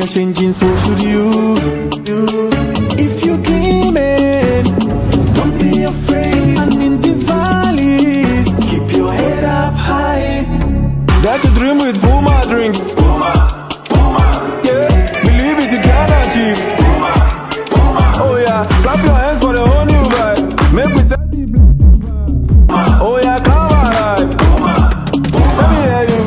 Changing, so should you. If you're dreaming, don't be afraid. I'm in the valleys. Keep your head up high. Dare to dream with Puma drinks. Puma, Puma. Yeah, believe it, you can achieve. Puma, Puma. Oh yeah, clap your hands for the whole new vibe. Make we set the blessing. Oh yeah, come alive. Puma, Puma. Let me hear you.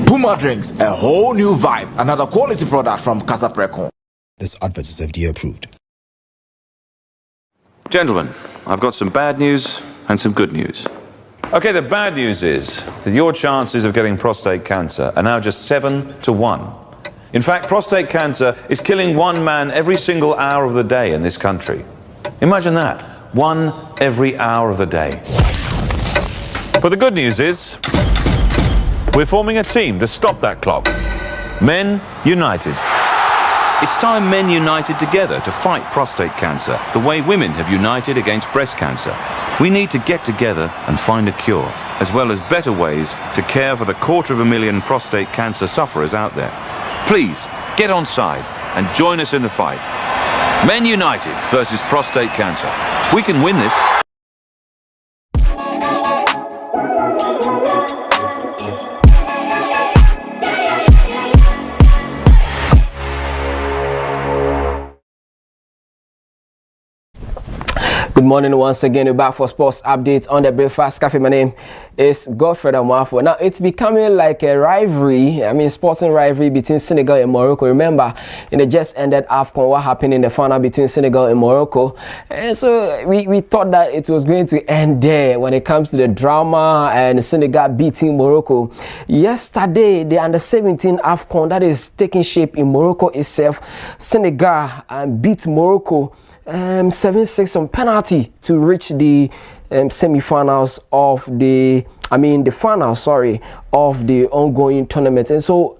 Puma drinks, a whole new vibe. Another quality product from Casa Precon. This advert is FDA approved. Gentlemen, I've got some bad news and some good news. Okay, the bad news is that your chances of getting prostate cancer are now just 7 to 1. In fact, prostate cancer is killing one man every single hour of the day in this country. Imagine that, one every hour of the day. But the good news is, we're forming a team to stop that clock. Men United. It's time men united together to fight prostate cancer, the way women have united against breast cancer. We need to get together and find a cure, as well as better ways to care for the 250,000 prostate cancer sufferers out there. Please, get on side and join us in the fight. Men United versus prostate cancer. We can win this. Good morning once again. We're back for sports updates on the Breakfast Cafe. My name is Godfred Amwafo. Now it's becoming like a rivalry, sporting rivalry between Senegal and Morocco. Remember, in the just ended AFCON, what happened in the final between Senegal and Morocco? And so we thought that it was going to end there when it comes to the drama and Senegal beating Morocco. Yesterday, the under-17 AFCON that is taking shape in Morocco itself, Senegal beat Morocco 7-6 on penalty to reach the semi-finals of the finals of the ongoing tournament. And so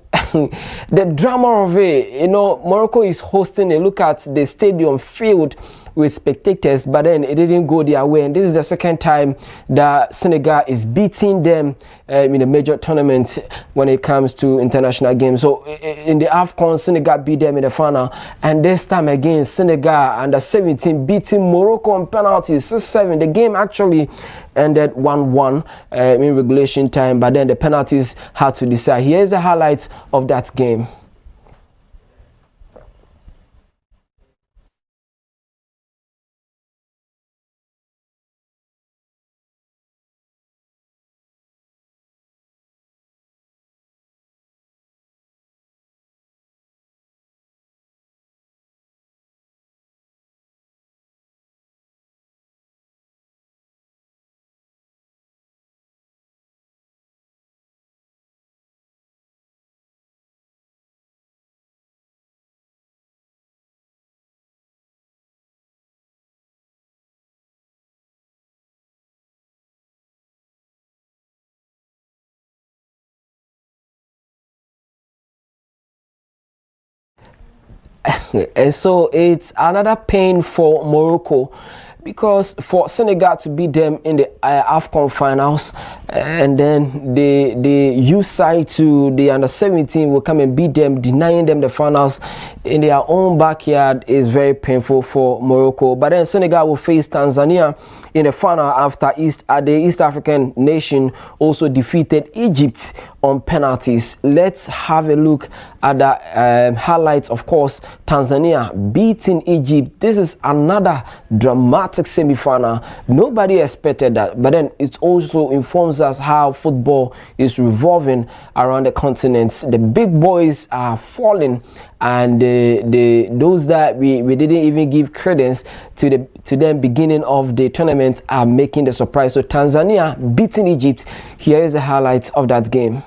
the drama of it, Morocco is hosting a look at the stadium filled with spectators, but then it didn't go their way, and this is the second time that Senegal is beating them in a major tournament when it comes to international games. So in the AFCON, Senegal beat them in the final, and this time again Senegal under 17 beating Morocco on penalties 6-7. The game actually ended 1-1 in regulation time, but then the penalties had to decide. Here's the highlights of that game. And so it's another pain for Morocco, because for Senegal to beat them in the AFCON finals, and then the youth side to the under-17 will come and beat them, denying them the finals in their own backyard, is very painful for Morocco. But then Senegal will face Tanzania in the final after the East African nation also defeated Egypt on penalties. Let's have a look at the highlights. Of course, Tanzania beating Egypt. This is another dramatic semi-final. Nobody expected that, but then it also informs us how football is revolving around the continent. The big boys are falling, and those that we didn't even give credence to them beginning of the tournament are making the surprise. So Tanzania beating Egypt. Here is the highlights of that game.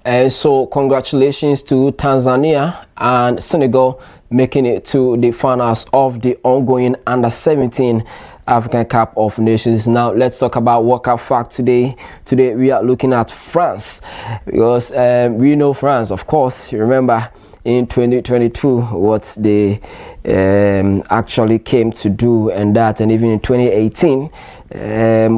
And so congratulations to Tanzania and Senegal making it to the finals of the ongoing Under-17 African Cup of Nations. Now let's talk about World Cup fact today. Today we are looking at France, because we know France, of course. You remember in 2022 what they actually came to do, and even in 2018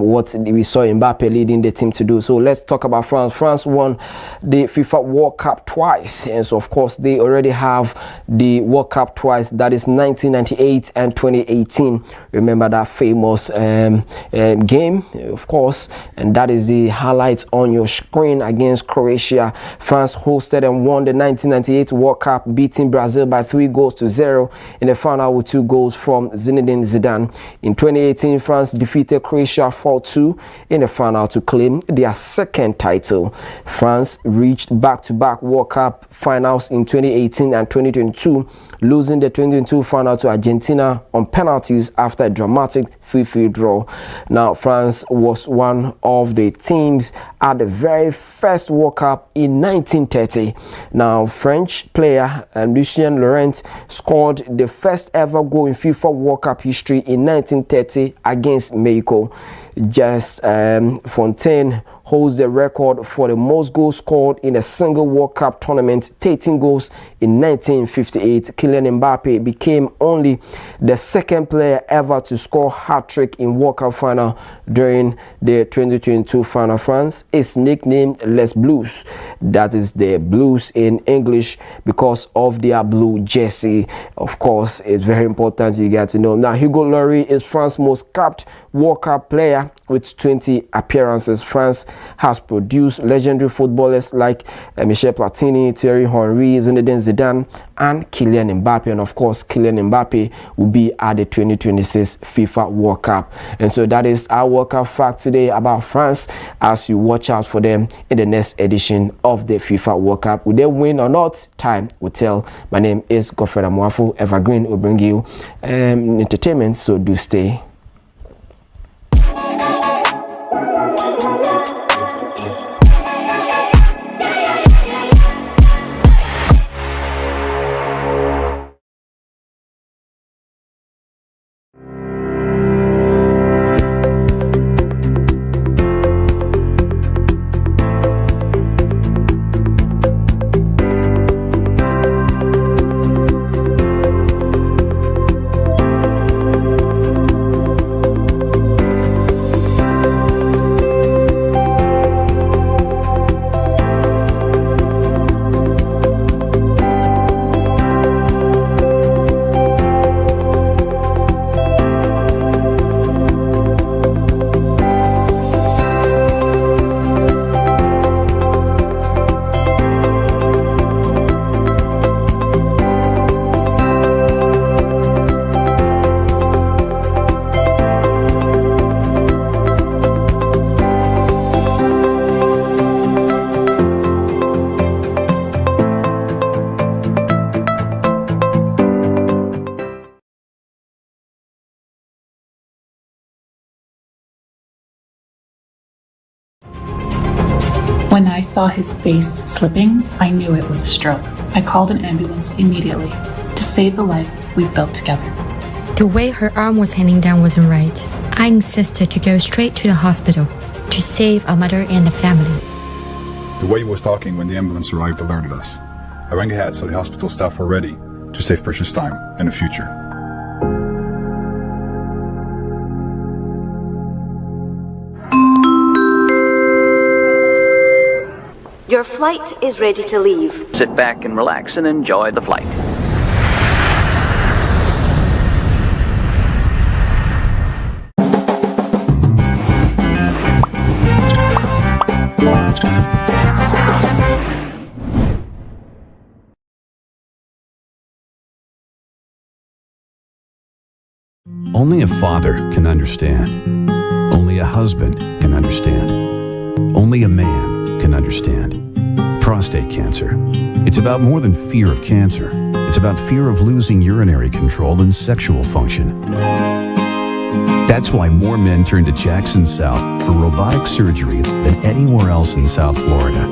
what we saw Mbappe leading the team to do. So let's talk about France. France won the FIFA World Cup twice, and so of course they already have the World Cup twice, that is 1998 and 2018. Remember that famous game, of course, and that is the highlights on your screen against Croatia. France hosted and won the 1998 World Cup, beating Brazil by 3-0 in the final with 2 goals from Zinedine Zidane. In 2018, France defeated Croatia 4-2 in the final to claim their second title. France reached back-to-back World Cup finals in 2018 and 2022, losing the 2022 final to Argentina on penalties after a dramatic 3-3 draw. Now, France was one of the teams at the very first World Cup in 1930. Now, French player Lucien Laurent scored the first ever goal in FIFA World Cup history in 1930 against Mexico. Just Fontaine holds the record for the most goals scored in a single World Cup tournament, 13 goals in 1958. Kylian Mbappe became only the second player ever to score hat-trick in World Cup final during the 2022 final. France is nicknamed Les Bleus, that is the Blues in English, because of their blue jersey. Of course, it's very important you get to know. Now, Hugo Lloris is France's most capped World Cup player with 20 appearances. France has produced legendary footballers like Michel Platini, Thierry Henry, Zinedine Zidane, and Kylian Mbappe. And of course, Kylian Mbappe will be at the 2026 FIFA World Cup. And so that is our World Cup fact today about France, as you watch out for them in the next edition of the FIFA World Cup. Will they win or not? Time will tell. My name is Godfrey Amuafu. Evergreen will bring you entertainment, so do stay. When I saw his face slipping, I knew it was a stroke. I called an ambulance immediately to save the life we've built together. The way her arm was hanging down wasn't right. I insisted to go straight to the hospital to save our mother and the family. The way he was talking when the ambulance arrived alerted us. I rang ahead so the hospital staff were ready to save precious time and the future. Your flight is ready to leave. Sit back and relax and enjoy the flight. Only a father can understand. Only a husband can understand. Only a man can understand. Prostate cancer. It's about more than fear of cancer. It's about fear of losing urinary control and sexual function. That's why more men turn to Jackson South for robotic surgery than anywhere else in South Florida.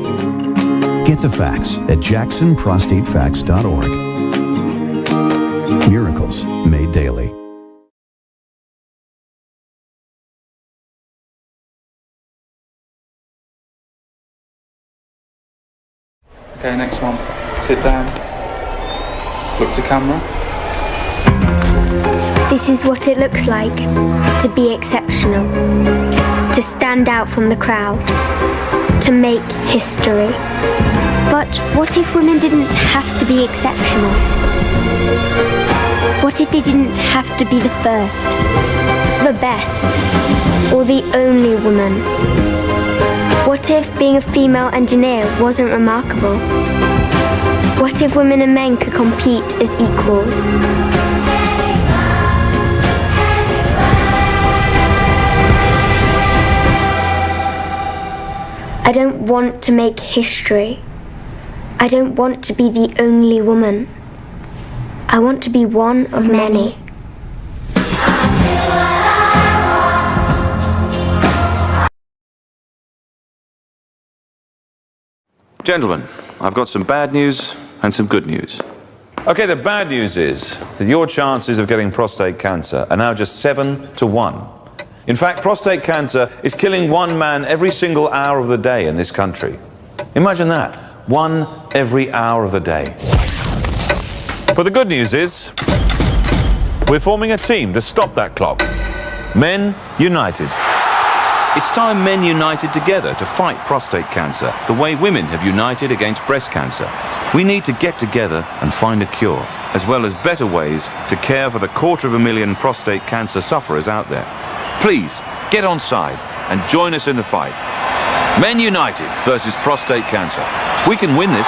Get the facts at jacksonprostatefacts.org. Miracles made daily. Okay, next one. Sit down. Look to camera. This is what it looks like to be exceptional, to stand out from the crowd, to make history. But what if women didn't have to be exceptional? What if they didn't have to be the first, the best, or the only woman? What if being a female engineer wasn't remarkable? What if women and men could compete as equals? I don't want to make history. I don't want to be the only woman. I want to be one of many. Gentlemen, I've got some bad news and some good news. Okay, the bad news is that your chances of getting prostate cancer are now just 7 to 1. In fact, prostate cancer is killing one man every single hour of the day in this country. Imagine that, one every hour of the day. But the good news is, we're forming a team to stop that clock. Men United. It's time men united together to fight prostate cancer, the way women have united against breast cancer. We need to get together and find a cure, as well as better ways to care for the 250,000 prostate cancer sufferers out there. Please, get on side and join us in the fight. Men United versus prostate cancer. We can win this.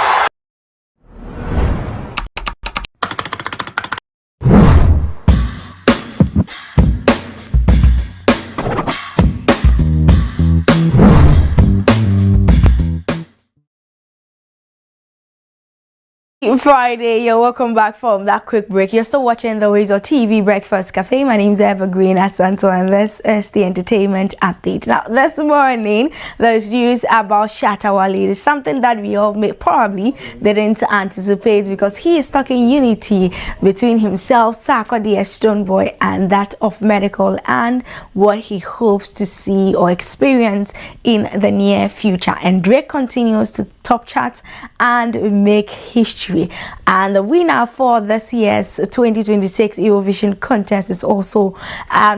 Friday, you're welcome back from that quick break. You're still watching the WoezorTV Breakfast Cafe. My name's Evergreen Asanto, and this is the entertainment update. Now, this morning, there's news about Shatta Wale. It's something that we all probably didn't anticipate, because he is talking unity between himself, Sarkodie Stonebwoy, and that of Medical, and what he hopes to see or experience in the near future. And Drake continues to top chart and make history, and the winner for this year's 2026 Eurovision contest is also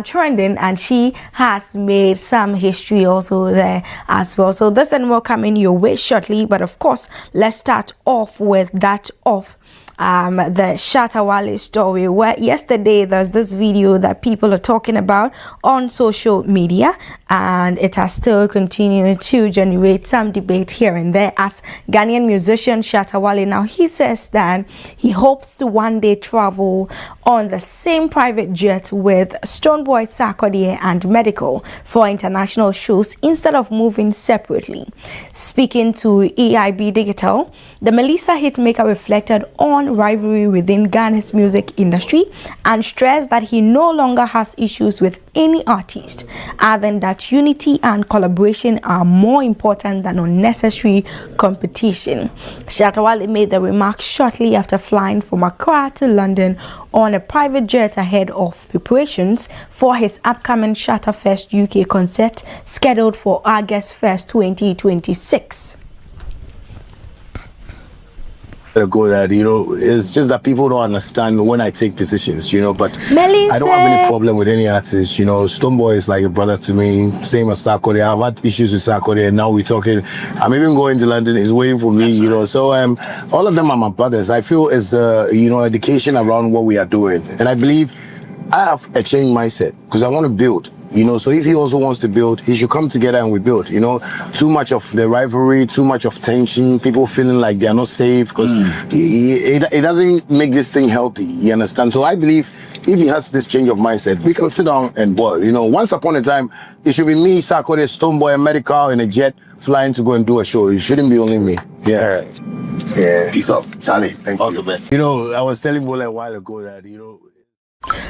trending, and she has made some history also there as well. So this and more coming your way shortly, but of course let's start off with that of the Shatta Wale story, where yesterday there's this video that people are talking about on social media, and it has still continued to generate some debate here and there, as Ghanaian musician Shatta Wale, now he says that he hopes to one day travel on the same private jet with Stonebwoy, Sarkodie and Medical for international shows instead of moving separately. Speaking to EIB Digital, the Melissa hitmaker reflected on ongoing rivalry within Ghana's music industry and stressed that he no longer has issues with any artist, adding that unity and collaboration are more important than unnecessary competition. Shatta Wale made the remarks shortly after flying from Accra to London on a private jet ahead of preparations for his upcoming Shatta Fest UK concert scheduled for August 1st, 2026. Go that, you know, it's just that people don't understand when I take decisions, you know, but Melissa. I don't have any problem with any artist, you know. Stonebwoy is like a brother to me, same as Sarkodie. I've had issues with Sarkodie, and now we're talking. I'm even going to London, he's waiting for me, you know. So all of them are my brothers. I feel it's the, you know, education around what we are doing, and I believe I have a changed mindset because I want to build. You know, so if he also wants to build, he should come together and we build. You know, too much of the rivalry, too much of tension, people feeling like they are not safe because it doesn't make this thing healthy. You understand? So I believe if he has this change of mindset, we can sit down and boil. You know, once upon a time, it should be me, Sarkodie, Stonebwoy, a medical, in a jet flying to go and do a show. It shouldn't be only me. Yeah. Yeah. Peace out, Charlie. Thank you. All the best. You know, I was telling Bola a while ago that, you know,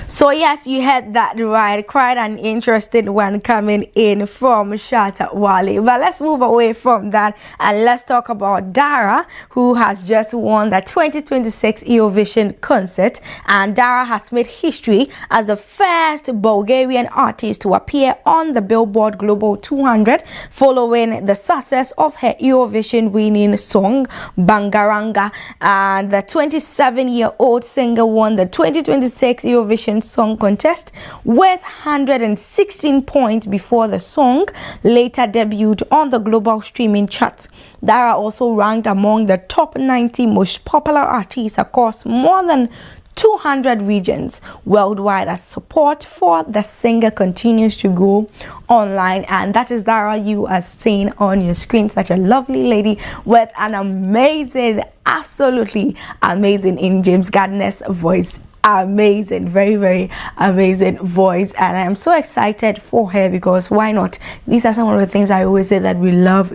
so yes, you heard that right. Quite an interesting one coming in from Shatta Wale. But let's move away from that and let's talk about Dara, who has just won the 2026 Eurovision concert. And Dara has made history as the first Bulgarian artist to appear on the Billboard Global 200 following the success of her Eurovision winning song Bangaranga. And the 27-year-old singer won the 2026 Eurovision Song Contest with 116 points before the song later debuted on the global streaming chart. Dara also ranked among the top 90 most popular artists across more than 200 regions worldwide as support for the singer continues to grow online. And that is Dara you are seeing on your screen, such a lovely lady with an amazing, absolutely amazing in James Gardner's voice. Amazing, very, very amazing voice, and I'm so excited for her because why not? These are some of the things I always say that we love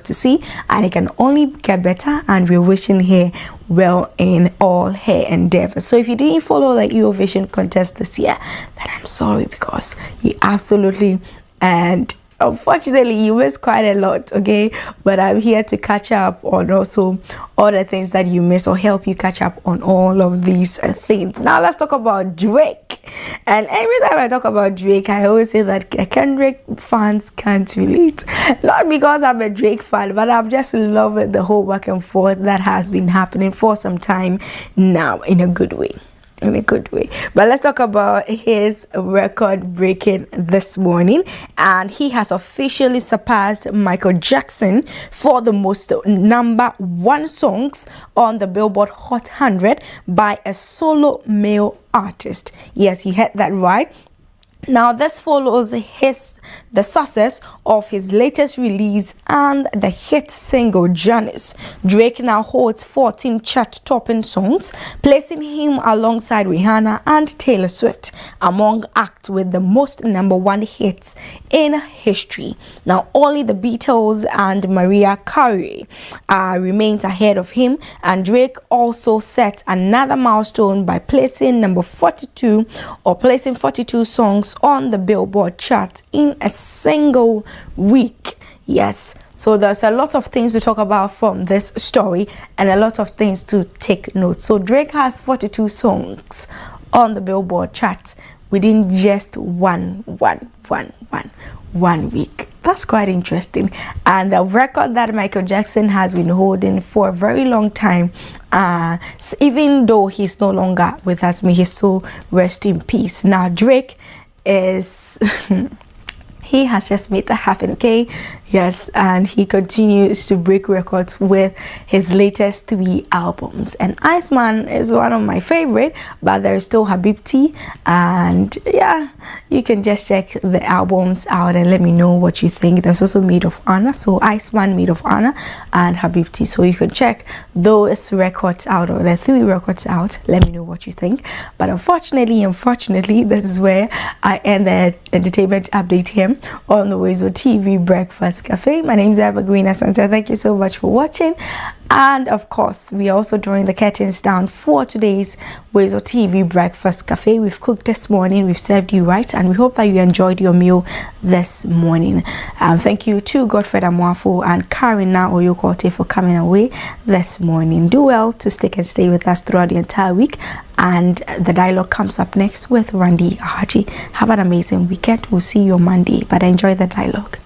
to see, and it can only get better, and we're wishing her well in all her endeavors. So if you didn't follow the Eurovision contest this year, then I'm sorry because you absolutely and unfortunately you missed quite a lot, okay? But I'm here to catch up on also all the things that you missed or help you catch up on all of these things. Now let's talk about Drake. And every time I talk about Drake, I always say that Kendrick fans can't relate. Not because I'm a Drake fan, but I'm just loving the whole back and forth that has been happening for some time now in a good way. In a good way. But let's talk about his record breaking this morning, and he has officially surpassed Michael Jackson for the most #1 songs on the Billboard Hot 100 by a solo male artist. Yes, you heard that right. Now this follows the success of his latest release and the hit single Janice. Drake now holds 14 chart-topping songs, placing him alongside Rihanna and Taylor Swift among acts with the most #1 hits in history. Now only the Beatles and Mariah Carey remains ahead of him, and Drake also set another milestone by placing placing 42 songs on the Billboard chart in a single week. Yes, so there's a lot of things to talk about from this story and a lot of things to take note. So Drake has 42 songs on the Billboard chart within just one week. That's quite interesting. And the record that Michael Jackson has been holding for a very long time, even though he's no longer with us, may his soul rest in peace. Now Drake is he has just made that happen, okay? Yes, and he continues to break records with his latest 3 albums. And Iceman is one of my favorite, but there's still Habibti. And yeah, you can just check the albums out and let me know what you think. There's also Made of Honor. So Iceman, Made of Honor, and Habibti. So you can check those records out, or the 3 records out. Let me know what you think. But unfortunately, this is where I end the entertainment update here on the WoezorTV Breakfast Cafe. My name is Evergreen Asante. Thank you so much for watching. And of course, we are also drawing the curtains down for today's WoezorTV Breakfast Cafe. We've cooked this morning, we've served you right, and we hope that you enjoyed your meal this morning. Thank you to Godfred Amoafo and Karina Oyokote for coming away this morning. Do well to stick and stay with us throughout the entire week. And the dialogue comes up next with Randy Ahaji. Have an amazing weekend. We'll see you on Monday, but enjoy the dialogue.